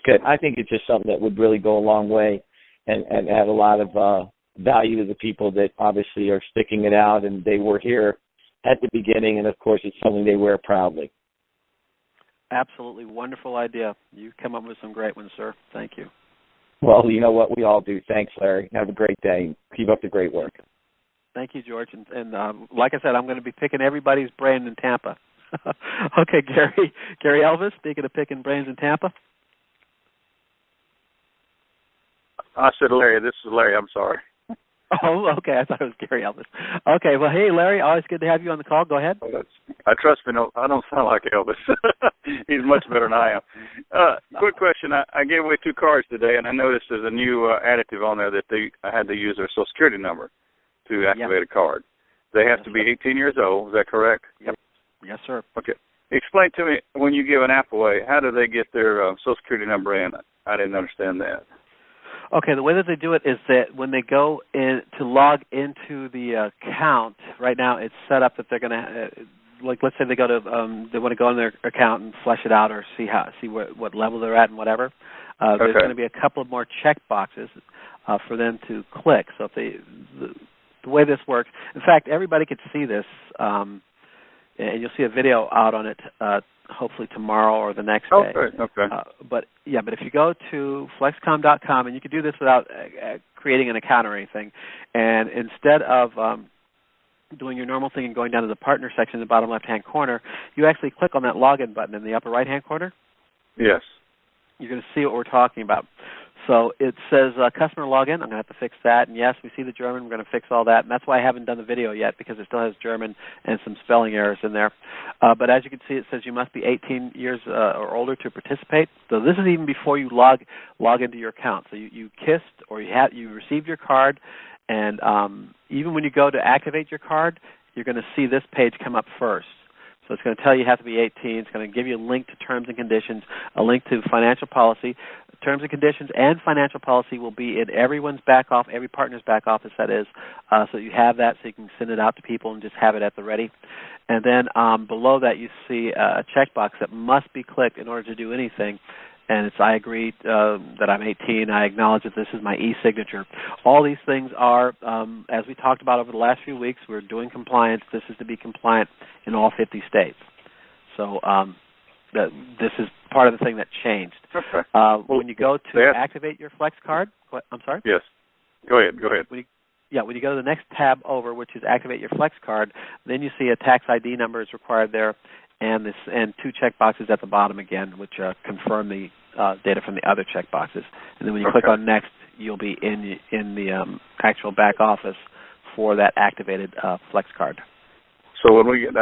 Speaker 6: Good. I think it's just something that would really go a long way and add a lot of value to the people that obviously are sticking it out, and they were here at the beginning, and, of course, it's something they wear proudly.
Speaker 1: Absolutely wonderful idea. You come up with some great ones, sir. Thank you.
Speaker 6: Well, you know what? We all do. Thanks, Larry. Have a great day. Keep up the great work.
Speaker 1: Thank you, George. And like I said, I'm going to be picking everybody's brain in Tampa. Okay, Gary Elvis, speaking of picking brains in Tampa.
Speaker 2: I said Larry. This is Larry. I'm sorry.
Speaker 1: Oh, okay. I thought it was Gary Elvis. Okay. Well, hey, Larry, always good to have you on the call. Go ahead.
Speaker 7: I trust me. No, I don't sound like Elvis. He's much better than I am. Quick question. I gave away 2 cards today, and I noticed there's a new additive on there that I had to use their Social Security number to activate a card. They have to be 18 years old. Is that correct?
Speaker 1: Yep. Yes, sir.
Speaker 7: Okay. Explain to me, when you give an app away, how do they get their Social Security number in? I didn't understand that.
Speaker 1: Okay, the way that they do it is that when they go in to log into the account, right now it's set up that they're going to, like, let's say they go to, they want to go in their account and flesh it out or see what level they're at and whatever. There's going to be a couple of more check boxes for them to click. So if the way this works, in fact, everybody could see this, and you'll see a video out on it hopefully tomorrow or the next day.
Speaker 7: Okay.
Speaker 1: But if you go to FlexKom.com, and you can do this without creating an account or anything, and instead of doing your normal thing and going down to the partner section in the bottom left-hand corner, you actually click on that login button in the upper right-hand corner.
Speaker 7: Yes.
Speaker 1: You're going to see what we're talking about. So it says customer login. I'm going to have to fix that. And, yes, we see the German. We're going to fix all that. And that's why I haven't done the video yet, because it still has German and some spelling errors in there. But as you can see, it says you must be 18 years or older to participate. So this is even before you log into your account. So you kissed or you received your card. And even when you go to activate your card, you're going to see this page come up first. So it's going to tell you have to be 18. It's going to give you a link to terms and conditions, a link to financial policy. Terms and conditions and financial policy will be in everyone's back office, every partner's back office, that is, so you have that so you can send it out to people and just have it at the ready. And then below that you see a checkbox that must be clicked in order to do anything. And it's I agree that I'm 18. I acknowledge that this is my e-signature. All these things are, as we talked about over the last few weeks, we're doing compliance. This is to be compliant in all 50 states. So this is part of the thing that changed.
Speaker 7: Okay.
Speaker 1: When you go to activate your Flex card, I'm sorry?
Speaker 7: Yes. Go ahead.
Speaker 1: When you go to the next tab over, which is activate your Flex card, then you see a tax ID number is required there, and 2 check boxes at the bottom again, which confirm the data from the other check boxes. And then when you click on next, you'll be in the actual back office for that activated Flex card.
Speaker 7: So when we get,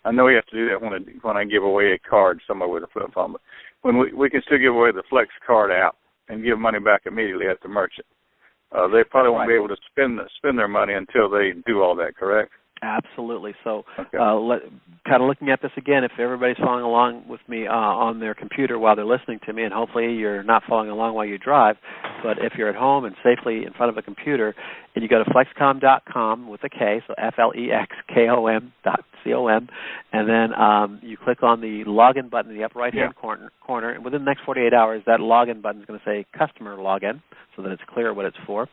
Speaker 7: I know we have to do that when I give away a card somewhere with a flip phone, but when we can still give away the Flex card app and give money back immediately at the merchant. They probably won't be able to spend their money until they do all that, correct?
Speaker 1: Absolutely. So kind of looking at this again, if everybody's following along with me on their computer while they're listening to me, and hopefully you're not following along while you drive, but if you're at home and safely in front of a computer, and you go to FlexKom.com with a K, so FlexKom.com, and then you click on the login button in the upper right-hand corner, and within the next 48 hours, that login button is going to say customer login, so that it's clear what it's for.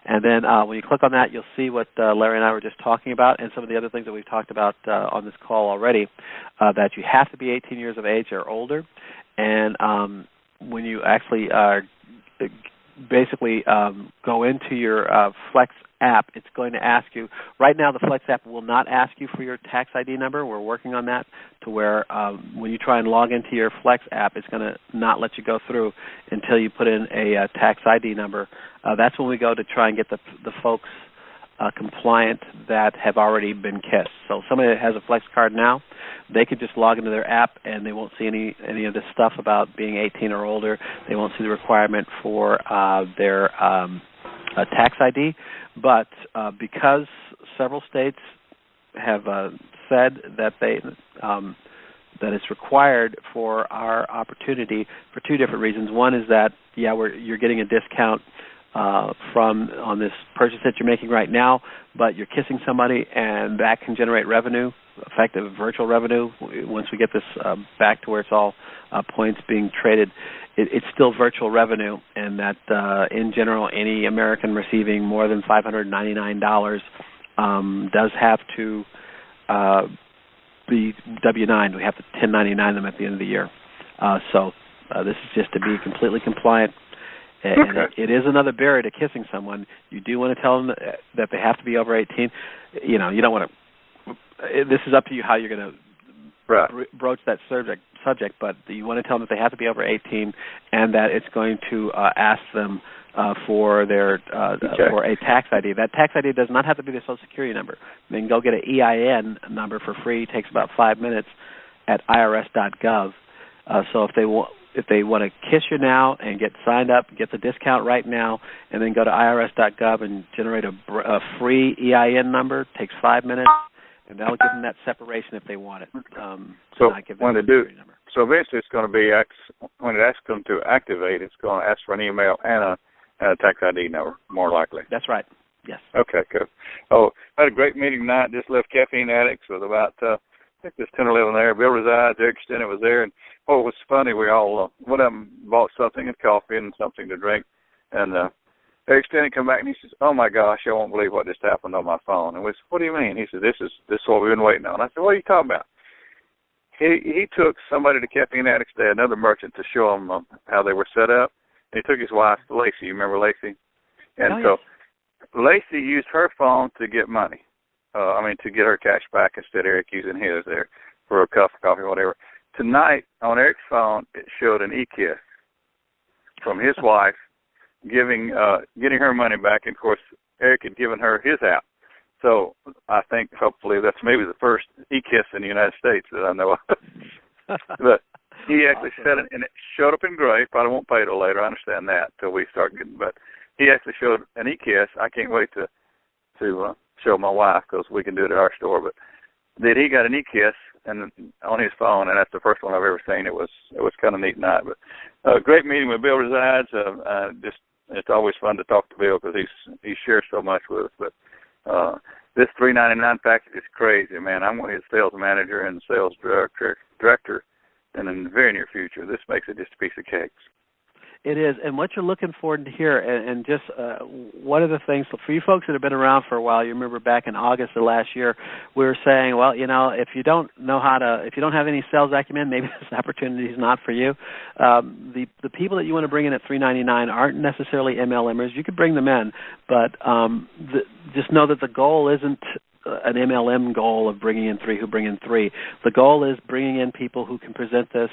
Speaker 1: And then when you click on that, you'll see what Larry and I were just talking about, and some of the other things that we've talked about on this call already, that you have to be 18 years of age or older. And when you actually basically go into your Flex app, it's going to ask you, right now the Flex app will not ask you for your tax ID number. We're working on that to where when you try and log into your Flex app, it's going to not let you go through until you put in a tax ID number. That's when we go to try and get the folks compliant that have already been kissed. So somebody that has a Flex card now, they could just log into their app and they won't see any of this stuff about being 18 or older. They won't see the requirement for their tax ID. But because several states have said that that it's required for our opportunity for 2 different reasons. One is that you're getting a discount on this purchase that you're making right now, but you're kissing somebody, and that can generate revenue, effective virtual revenue. Once we get this back to where it's all points being traded, it's still virtual revenue, and that in general, any American receiving more than $599 does have to be W-9. We have to 1099 them at the end of the year. So this is just to be completely compliant. And it is another barrier to kissing someone. You do want to tell them that they have to be over 18. You don't want to. This is up to you how you're going to broach that subject. But you want to tell them that they have to be over 18, and that it's going to ask them for their for a tax ID. That tax ID does not have to be their Social Security number. They can go get an EIN number for free. It takes about 5 minutes at irs.gov. So if they want to kiss you now and get signed up, get the discount right now, and then go to irs.gov and generate a free EIN number, it takes 5 minutes, and that'll give them that separation if they want it.
Speaker 7: So when they do, so eventually it's going to be, when it asks them to activate, it's going to ask for an email and a tax ID number, more likely.
Speaker 1: That's right. Yes. Okay,
Speaker 7: good. Oh, I had a great meeting tonight. Just left Caffeine Addicts with about, I think there's 10 or 11 there. Bill resides, Eric Stennett was there, and it was funny. We all, one of them bought something and coffee and something to drink, and Eric Stennett come back and he says, "Oh my gosh, I won't believe what just happened on my phone." And we said, "What do you mean?" He said, "This is what we've been waiting on." I said, "What are you talking about?" He took somebody to Caffeine Addicts Day, another merchant, to show them how they were set up. And he took his wife, Lacey. You remember Lacey? And so Lacey used her phone to get money. To get her cash back instead of Eric using his there for a cup of coffee or whatever. Tonight, on Eric's phone, it showed an e-kiss from his wife getting her money back. And, of course, Eric had given her his app. So I think hopefully that's maybe the first e-kiss in the United States that I know of. But he actually said it, and it showed up in gray. Probably won't pay till later. I understand that till we start getting. But he actually showed an e-kiss. I can't wait to show my wife because we can do it at our store. But then he got an e-kiss and on his phone, and that's the first one I've ever seen. It was kind of neat night. But great meeting with Bill Resides. It's always fun to talk to Bill because he shares so much with us. But this $3.99 package is crazy, man. I'm going to hit sales manager and sales director in the very near future. This makes it just a piece of cake.
Speaker 1: It is, and what you're looking forward to hear, and just one of the things for you folks that have been around for a while, you remember back in August of last year, we were saying, well, if you don't have any sales acumen, maybe this opportunity is not for you. The people that you want to bring in at $3.99 aren't necessarily MLMers. You could bring them in, but just know that the goal isn't an MLM goal of bringing in three who bring in three. The goal is bringing in people who can present this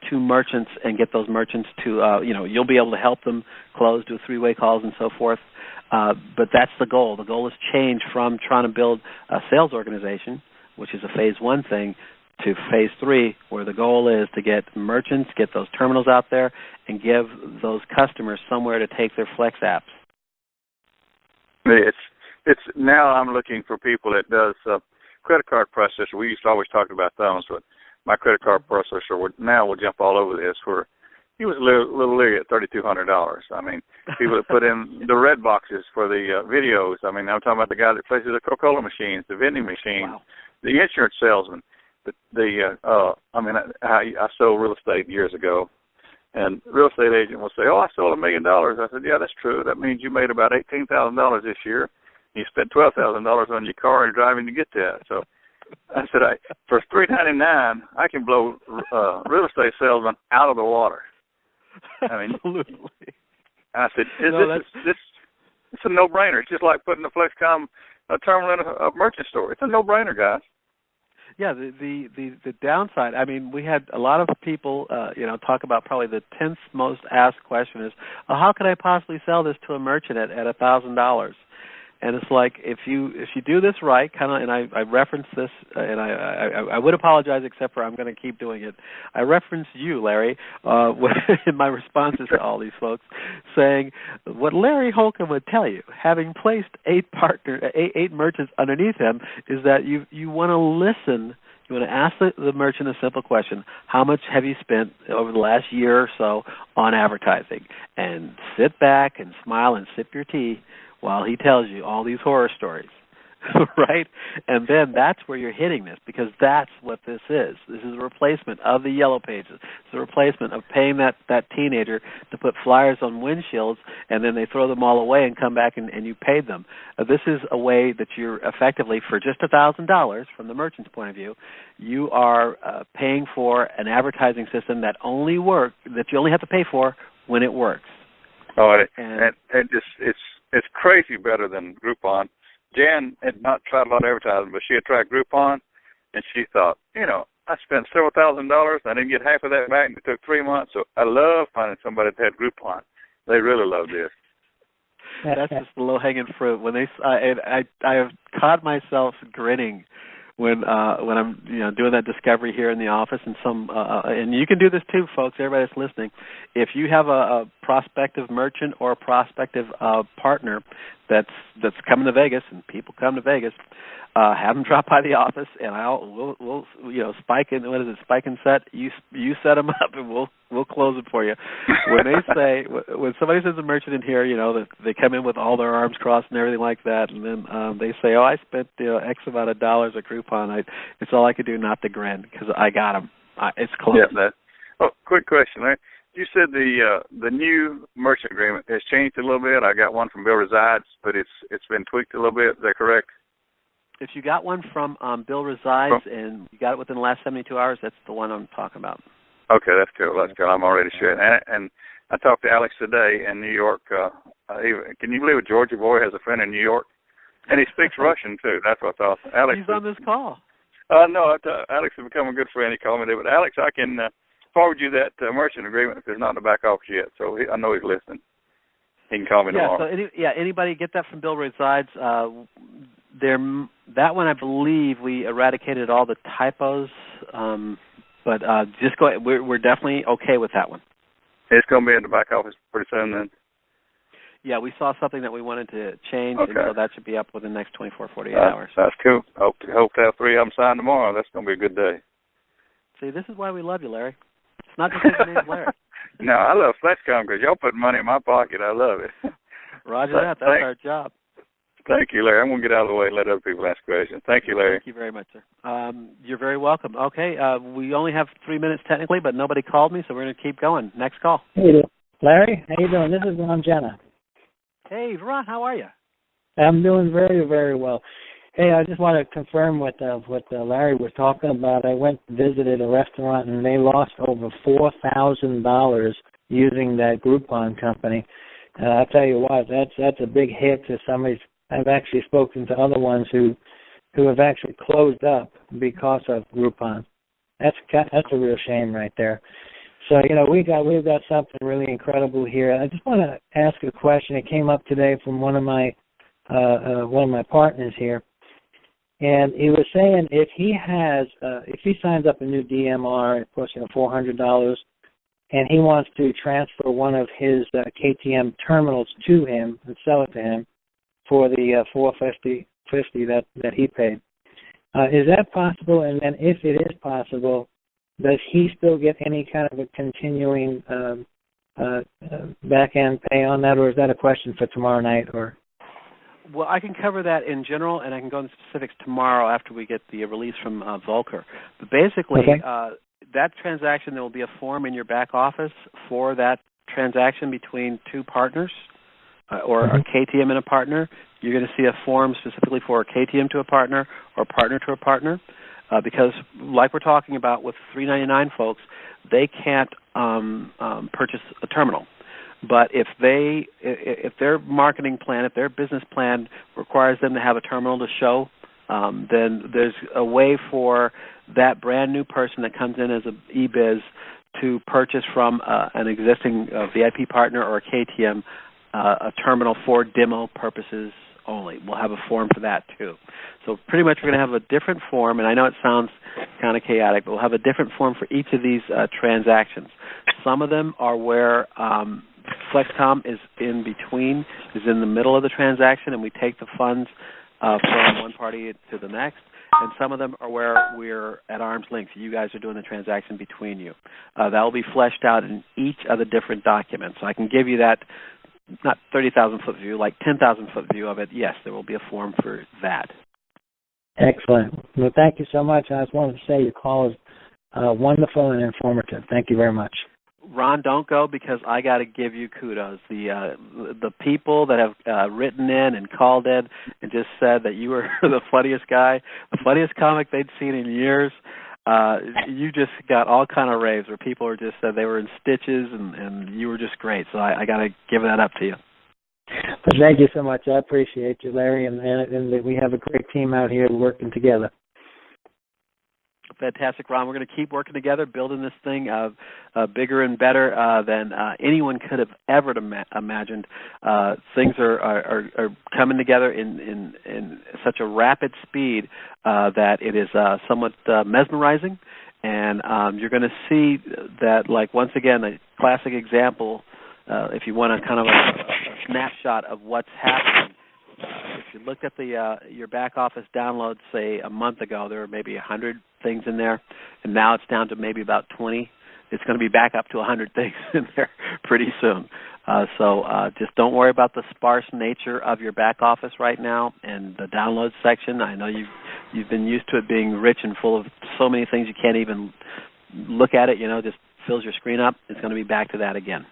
Speaker 1: to merchants and get those merchants to, you'll be able to help them close, do three-way calls and so forth. But that's the goal. The goal is change from trying to build a sales organization, which is a phase one thing, to phase three, where the goal is to get merchants, get those terminals out there, and give those customers somewhere to take their Flex apps.
Speaker 7: It's now I'm looking for people that does credit card processor. We used to always talk about those, but my credit card processor will jump all over this. Where he was a little leery at $3,200. I mean, people that put in the red boxes for the videos. I mean, I'm talking about the guy that places the Coca-Cola machines, the vending machines, the insurance salesman. I sold real estate years ago. And real estate agent will say, "Oh, I sold $1 million." I said, "Yeah, that's true. That means you made about $18,000 this year. You spent $12,000 on your car and driving to get that." So I said, for $3.99, I can blow real estate salesmen out of the water. I mean, absolutely. I said, it's a no-brainer. It's just like putting the FlexKom terminal in a merchant store. It's a no-brainer, guys.
Speaker 1: Yeah, the downside, I mean, we had a lot of people, talk about probably the 10th most asked question is, how could I possibly sell this to a merchant at $1,000? And it's like, if you do this right, kind of, and I referenced this, and I would apologize, except for I'm going to keep doing it. I referenced you, Larry, in my responses to all these folks, saying what Larry Holcomb would tell you, having placed eight merchants underneath him, is that you want to listen. You want to ask the merchant a simple question: how much have you spent over the last year or so on advertising? And sit back and smile and sip your tea while he tells you all these horror stories, right? And then that's where you're hitting this, because that's what this is. This is a replacement of the Yellow Pages. It's a replacement of paying that teenager to put flyers on windshields, and then they throw them all away and come back and you paid them. This is a way that you're effectively, for just $1,000 from the merchant's point of view, you are paying for an advertising system that only that you only have to pay for when it works.
Speaker 7: Oh, and it's crazy better than Groupon. Jan had not tried a lot of advertising, but she had tried Groupon, and she thought, I spent several $1,000s, I didn't get half of that back, and it took 3 months. So I love finding somebody that had Groupon. They really love this.
Speaker 1: That's just the low-hanging fruit. When I have caught myself grinning when I'm doing that discovery here in the office, and and you can do this too, folks. Everybody that's listening, if you have a prospective merchant or a prospective partner that's coming to Vegas, and people come to Vegas, have them drop by the office, and we'll spike in. What is it? Spike and set. You set them up, and we'll close it for you. When somebody sends a merchant in here, that they come in with all their arms crossed and everything like that, and then they say, "Oh, I spent X amount of dollars a Groupon." It's all I could do not to grin because I got them. It's close.
Speaker 7: Yeah. Quick question, Larry. You said the new merchant agreement has changed a little bit. I got one from Bill Resides, but it's been tweaked a little bit. Is that correct?
Speaker 1: If you got one from Bill Resides and you got it within the last 72 hours, that's the one I'm talking about.
Speaker 7: Okay, that's cool. I'm already sure. And I talked to Alex today in New York. Can you believe a Georgia boy has a friend in New York? And he speaks Russian, too. That's what's awesome. Alex,
Speaker 1: he's on this call.
Speaker 7: No, Alex has become a good friend. He called me today. But, Alex, I can forward you that merchant agreement if it's not in the back office yet. So I know he's listening. He can call me tomorrow.
Speaker 1: So anybody get that from Bill Resides. That one, I believe, we eradicated all the typos, but just go ahead. We're definitely okay with that one.
Speaker 7: It's going to be in the back office pretty soon then?
Speaker 1: Yeah, we saw something that we wanted to change,
Speaker 7: okay.
Speaker 1: And so that should be up within the next 24, 48 hours.
Speaker 7: That's cool. Hope to have 3 of them signed tomorrow. That's going to be a good day.
Speaker 1: See, this is why we love you, Larry. It's not just because your name's Larry.
Speaker 7: No, I love FlexKom because y'all put money in my pocket. I love it.
Speaker 1: Roger that. That's our job.
Speaker 7: Thank you, Larry. I'm going to get out of the way and let other people ask questions. Thank you, Larry.
Speaker 1: Thank you very much, sir. You're very welcome. Okay, we only have 3 minutes technically, but nobody called me, so we're going to keep going. Next call.
Speaker 8: Hey, Larry. How you doing? This is Ron Jenna.
Speaker 1: Hey, Ron. How are you?
Speaker 8: I'm doing very, very well. Hey, I just want to confirm what Larry was talking about. I went and visited a restaurant, and they lost over $4,000 using that Groupon company. I'll tell you what, that's a big hit to somebody. I've actually spoken to other ones who have actually closed up because of Groupon. That's a real shame right there. So we've got something really incredible here. I just want to ask a question. It came up today from one of my partners here, and he was saying if he signs up a new DMR, it costs $400, and he wants to transfer one of his KTM terminals to him and sell it to him for the $450 that he paid. Is that possible? And then if it is possible, does he still get any kind of a continuing back-end pay on that, or is that a question for tomorrow night? Or
Speaker 1: Well, I can cover that in general, and I can go into specifics tomorrow after we get the release from Volker. But basically, that transaction, there will be a form in your back office for that transaction between two partners. Or a KTM and a partner. You're going to see a form specifically for a KTM to a partner or a partner to a partner, because like we're talking about with $399 folks, they can't purchase a terminal. But if their marketing plan, if their business plan requires them to have a terminal to show, then there's a way for that brand new person that comes in as an eBiz to purchase from an existing VIP partner or a KTM a terminal for demo purposes only. We'll have a form for that too. So pretty much we're going to have a different form, and I know it sounds kind of chaotic, but we'll have a different form for each of these transactions. Some of them are where FlexKom is in between, is in the middle of the transaction, and we take the funds from one party to the next. And some of them are where we're at arm's length. You guys are doing the transaction between you. That will be fleshed out in each of the different documents. So I can give you that, not 30,000-foot view, like 10,000-foot view of it. Yes, there will be a form for that.
Speaker 8: Excellent. Well, thank you so much. I just wanted to say your call is wonderful and informative. Thank you very much.
Speaker 1: Ron, don't go, because I got to give you kudos. The people that have written in and called in and just said that you were the funniest guy, the funniest comic they'd seen in years. You just got all kind of raves where people were just said they were in stitches, and you were just great. So I got to give that up to you.
Speaker 8: Well, thank you so much. I appreciate you, Larry, and we have a great team out here working together.
Speaker 1: Fantastic, Ron. We're going to keep working together, building this thing bigger and better than anyone could have ever imagined. Things are coming together in such a rapid speed that it is somewhat mesmerizing. And you're going to see that, like, once again, a classic example, if you want a kind of a snapshot of what's happening. If you looked at your back office downloads, say, a month ago, there were maybe 100 things in there, and now it's down to maybe about 20. It's going to be back up to 100 things in there pretty soon. So just don't worry about the sparse nature of your back office right now and the download section. I know you've been used to it being rich and full of so many things you can't even look at it, just fills your screen up. It's going to be back to that again.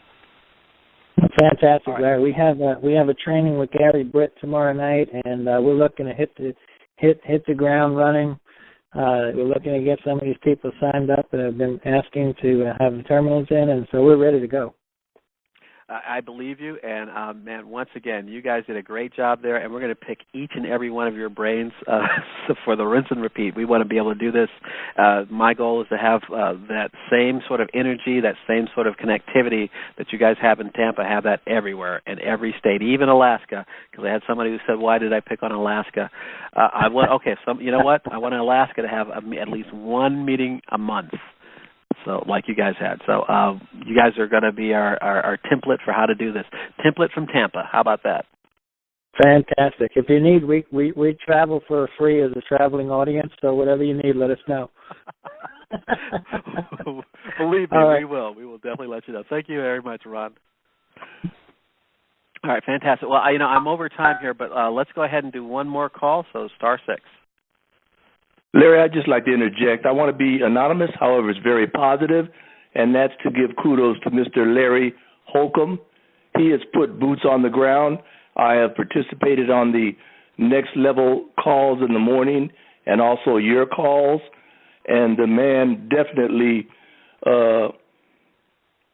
Speaker 8: Fantastic,
Speaker 1: right.
Speaker 8: Larry. We have a training with Gary Britt tomorrow night, and we're looking to hit the ground running. We're looking to get some of these people signed up that have been asking to have the terminals in, and so we're ready to go.
Speaker 1: I believe you, and man, once again, you guys did a great job there, and we're going to pick each and every one of your brains for the rinse and repeat. We want to be able to do this. My goal is to have that same sort of energy, that same sort of connectivity that you guys have in Tampa, have that everywhere, in every state, even Alaska, because I had somebody who said, why did I pick on Alaska? You know what? I want Alaska to have at least one meeting a month. So, like you guys had. So, you guys are going to be our template for how to do this. Template from Tampa. How about that?
Speaker 8: Fantastic. If you need, we travel for free as a traveling audience. So, whatever you need, let us know.
Speaker 1: Believe me, right. We will. We will definitely let you know. Thank you very much, Ron. All right, fantastic. Well, I'm over time here, but let's go ahead and do one more call. So, *6.
Speaker 3: Larry, I'd just like to interject. I want to be anonymous, however, it's very positive, and that's to give kudos to Mr. Larry Holcomb. He has put boots on the ground. I have participated on the next level calls in the morning and also your calls, and the man definitely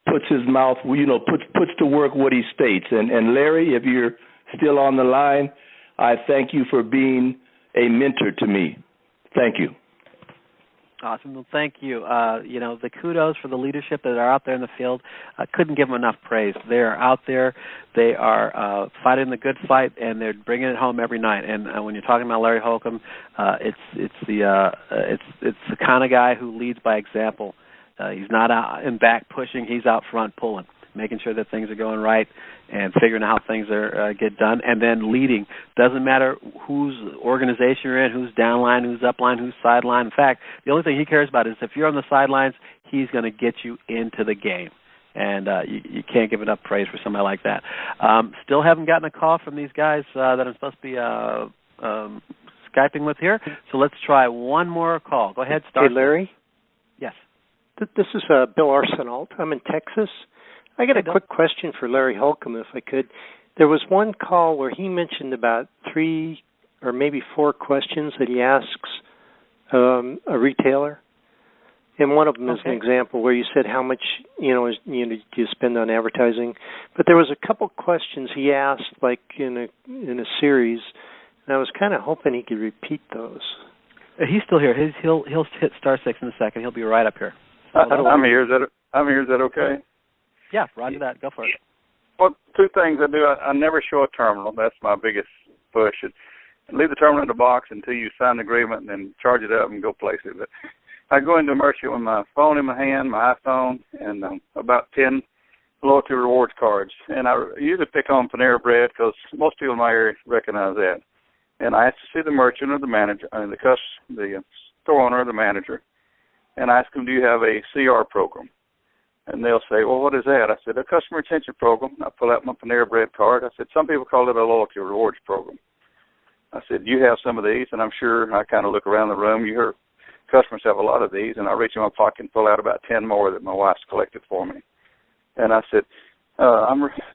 Speaker 3: puts his mouth, puts to work what he states. And Larry, if you're still on the line, I thank you for being a mentor to me. Thank you.
Speaker 1: Awesome. Well, thank you. The kudos for the leadership that are out there in the field, I couldn't give them enough praise. They are out there. They are fighting the good fight, and they're bringing it home every night. And when you're talking about Larry Holcomb, it's the kind of guy who leads by example. He's not out in back pushing. He's out front pulling, making sure that things are going right and figuring out how things are get done, and then leading. Doesn't matter whose organization you're in, who's downline, who's upline, who's sideline. In fact, the only thing he cares about is if you're on the sidelines, he's going to get you into the game. And you can't give enough praise for somebody like that. Still haven't gotten a call from these guys that I'm supposed to be Skyping with here. So let's try one more call. Go ahead, start.
Speaker 9: Hey, Larry?
Speaker 1: Yes.
Speaker 9: This is Bill Arsenault. I'm in Texas. I got a quick question for Larry Holcomb, if I could. There was one call where he mentioned about 3 or maybe 4 questions that he asks a retailer. And one of them is an example where you said how much do you spend on advertising. But there was a couple questions he asked, like in a series, and I was kind of hoping he could repeat those.
Speaker 1: He's still here. He'll hit *6 in a second. He'll be right up here. So
Speaker 7: I'm here. Is that okay?
Speaker 1: Yeah, roger that. Go for it.
Speaker 7: Well, 2 things I do. I never show a terminal. That's my biggest push. Leave the terminal in the box until you sign the agreement and then charge it up and go place it. But I go into a merchant with my phone in my hand, my iPhone, and about 10 loyalty rewards cards. And I usually pick on Panera Bread because most people in my area recognize that. And I ask to see the merchant or the manager, the store owner or the manager, and I ask them, do you have a CR program? And they'll say, well, what is that? I said, a customer retention program. I pull out my Panera Bread card. I said, some people call it a loyalty rewards program. I said, do you have some of these? And I'm sure I kind of look around the room. You hear customers have a lot of these, and I reach in my pocket and pull out about 10 more that my wife's collected for me. And I said,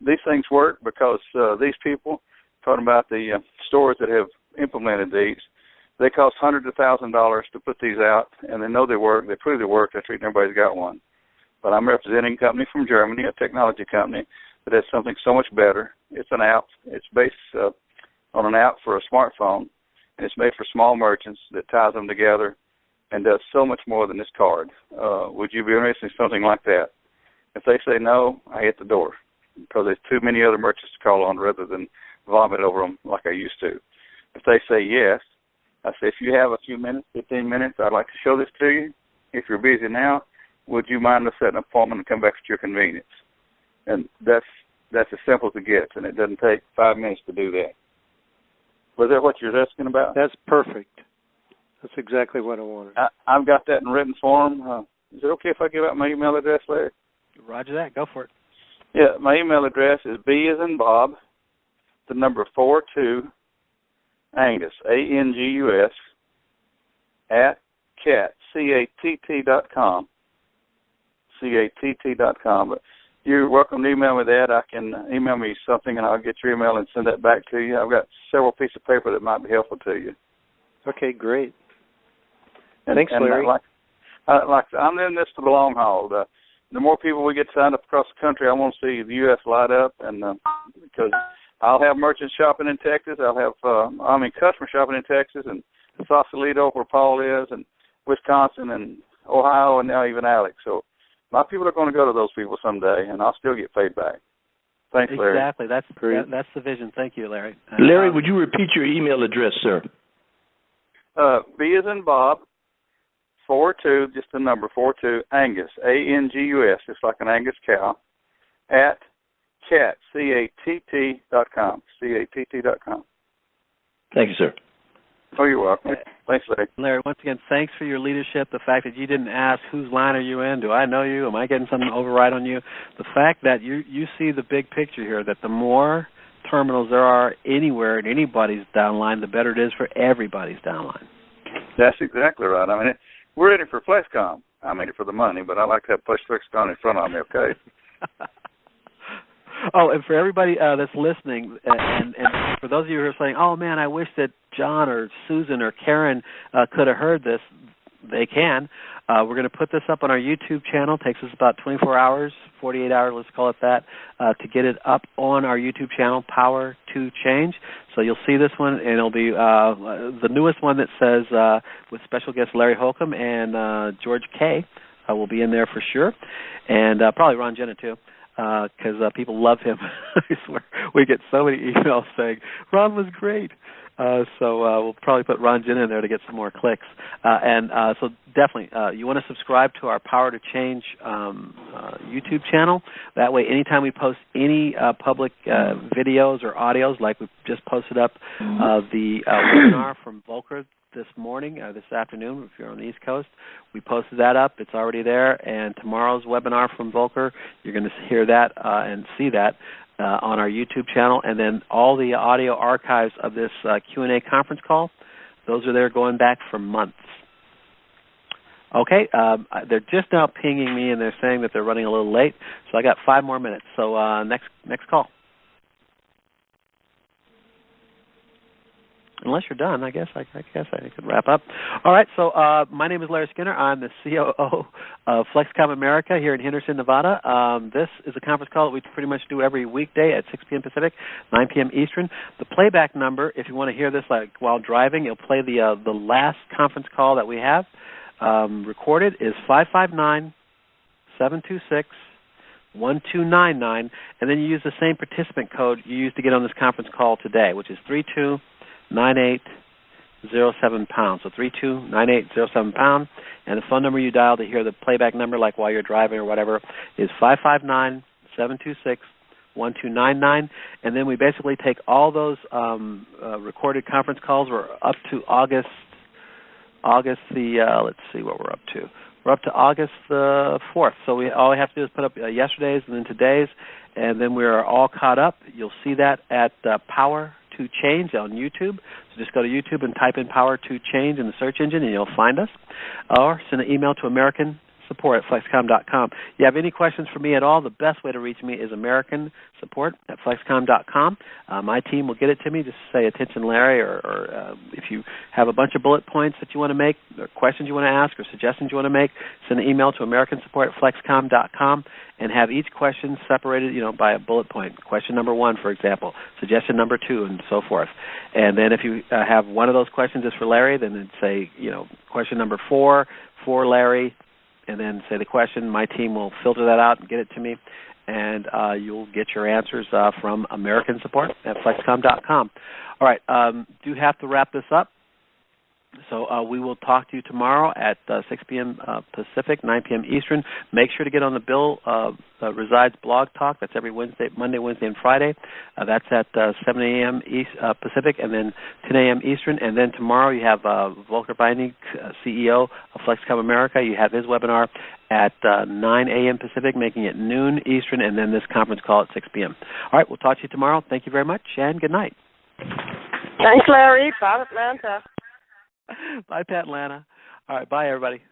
Speaker 7: these things work because these people, talking about the stores that have implemented these, they cost hundreds of thousands of dollars to put these out, and they know they work. They prove they work. That's the reason everybody's got one. But I'm representing a company from Germany, a technology company, that has something so much better. It's an app. It's based on an app for a smartphone, and it's made for small merchants that ties them together and does so much more than this card. Would you be interested in something like that? If they say no, I hit the door because there's too many other merchants to call on rather than vomit over them like I used to. If they say yes, I say, if you have a few minutes, 15 minutes, I'd like to show this to you. If you're busy now, would you mind to set an appointment and come back at your convenience? And that's as simple as it gets, and it doesn't take 5 minutes to do that. Was that what you're asking about?
Speaker 9: That's perfect. That's exactly what I wanted.
Speaker 7: I've got that in written form. Is it okay if I give out my email address, Larry?
Speaker 1: Roger that. Go for it.
Speaker 7: Yeah, my email address is B as in Bob, the number 42, Angus, ANGUS, at CATT.com. CATT.com. But you're welcome to email me that. I can email me something, and I'll get your email and send that back to you. I've got several pieces of paper that might be helpful to you.
Speaker 9: Okay, great. Thanks, Larry.
Speaker 7: I'm in this for the long haul. The more people we get signed up across the country, I want to see the U.S. light up, and because I'll have merchants shopping in Texas. I'll have customers shopping in Texas and Sausalito, where Paul is, and Wisconsin and Ohio, and now even Alex. So my people are going to go to those people someday, and I'll still get paid back. Thanks, Larry.
Speaker 1: Exactly. That's great. That's the vision. Thank you, Larry.
Speaker 3: Larry, would you repeat your email address, sir?
Speaker 7: B as in Bob, 42, just the number 42, Angus, ANGUS, just like an Angus cow, at CATT.com. CATT.com.
Speaker 3: Thank you, sir.
Speaker 7: Oh, you're welcome. Thanks, Larry.
Speaker 1: Larry, once again, thanks for your leadership. The fact that you didn't ask, whose line are you in? Do I know you? Am I getting something override on you? The fact that you see the big picture here, that the more terminals there are anywhere in anybody's downline, the better it is for everybody's downline.
Speaker 7: That's exactly right. I mean, we're in it for FlexKom. I'm in it for the money, but I like to have FlexKom in front of me, okay?
Speaker 1: Oh, and for everybody that's listening, and for those of you who are saying, oh, man, I wish that John or Susan or Karen could have heard this, they can. We're going to put this up on our YouTube channel. It takes us about 24 hours, 48 hours, let's call it that, to get it up on our YouTube channel, Power to Change. So you'll see this one, and it'll be the newest one that says, with special guest Larry Holcomb and George K. Will be in there for sure, and probably Ron Jenna, too. Because people love him. I swear, we get so many emails saying, Ron was great. So we'll probably put Ron Jin in there to get some more clicks. So definitely, you want to subscribe to our Power to Change YouTube channel. That way, anytime we post any public videos or audios, like we just posted up the webinar from Volker this morning, this afternoon, if you're on the East Coast, we posted that up. It's already there. And tomorrow's webinar from Volker, you're going to hear that and see that on our YouTube channel. And then all the audio archives of this Q&A conference call, those are there going back for months. Okay, they're just now pinging me, and they're saying that they're running a little late. So I got 5 more minutes. So next call. Unless you're done, I guess I could wrap up. All right, so my name is Larry Skinner. I'm the COO of FlexKom America here in Henderson, Nevada. This is a conference call that we pretty much do every weekday at 6 p.m. Pacific, 9 p.m. Eastern. The playback number, if you want to hear this like while driving, you'll play the last conference call that we have recorded is 559-726-1299, and then you use the same participant code you used to get on this conference call today, which is 329807#. So 329807#, and the phone number you dial to hear the playback number, like while you're driving or whatever, is 559-726-1299. And then we basically take all those recorded conference calls. We're up to August the let's see what we're up to. We're up to August the 4th. So all we have to do is put up yesterday's and then today's, and then we're all caught up. You'll see that at Power to Change on YouTube. So just go to YouTube and type in Power to Change in the search engine, and you'll find us. Or send an email to American support@flexkom.com. If you have any questions for me at all, the best way to reach me is americansupport@flexkom.com. My team will get it to me. Just say, attention Larry, or if you have a bunch of bullet points that you want to make, or questions you want to ask, or suggestions you want to make, send an email to americansupport@flexkom.com and have each question separated, by a bullet point. Question number 1, for example, suggestion number 2, and so forth. And then if you have one of those questions is for Larry, then it'd say, question number 4 for Larry, and then say the question. My team will filter that out and get it to me, and you'll get your answers from americansupport@flexkom.com. All right, do have to wrap this up. So we will talk to you tomorrow at 6 p.m. Pacific, 9 p.m. Eastern. Make sure to get on the Bill Resides blog talk. That's every Monday, Wednesday, and Friday. That's at 7 a.m. Pacific, and then 10 a.m. Eastern. And then tomorrow you have Volker Beinig, CEO of FlexKom America. You have his webinar at 9 a.m. Pacific, making it noon Eastern, and then this conference call at 6 p.m. All right, we'll talk to you tomorrow. Thank you very much, and good night.
Speaker 10: Thanks, Larry. Bye, Atlanta.
Speaker 1: Bye, Pat Atlanta. All right, bye, everybody.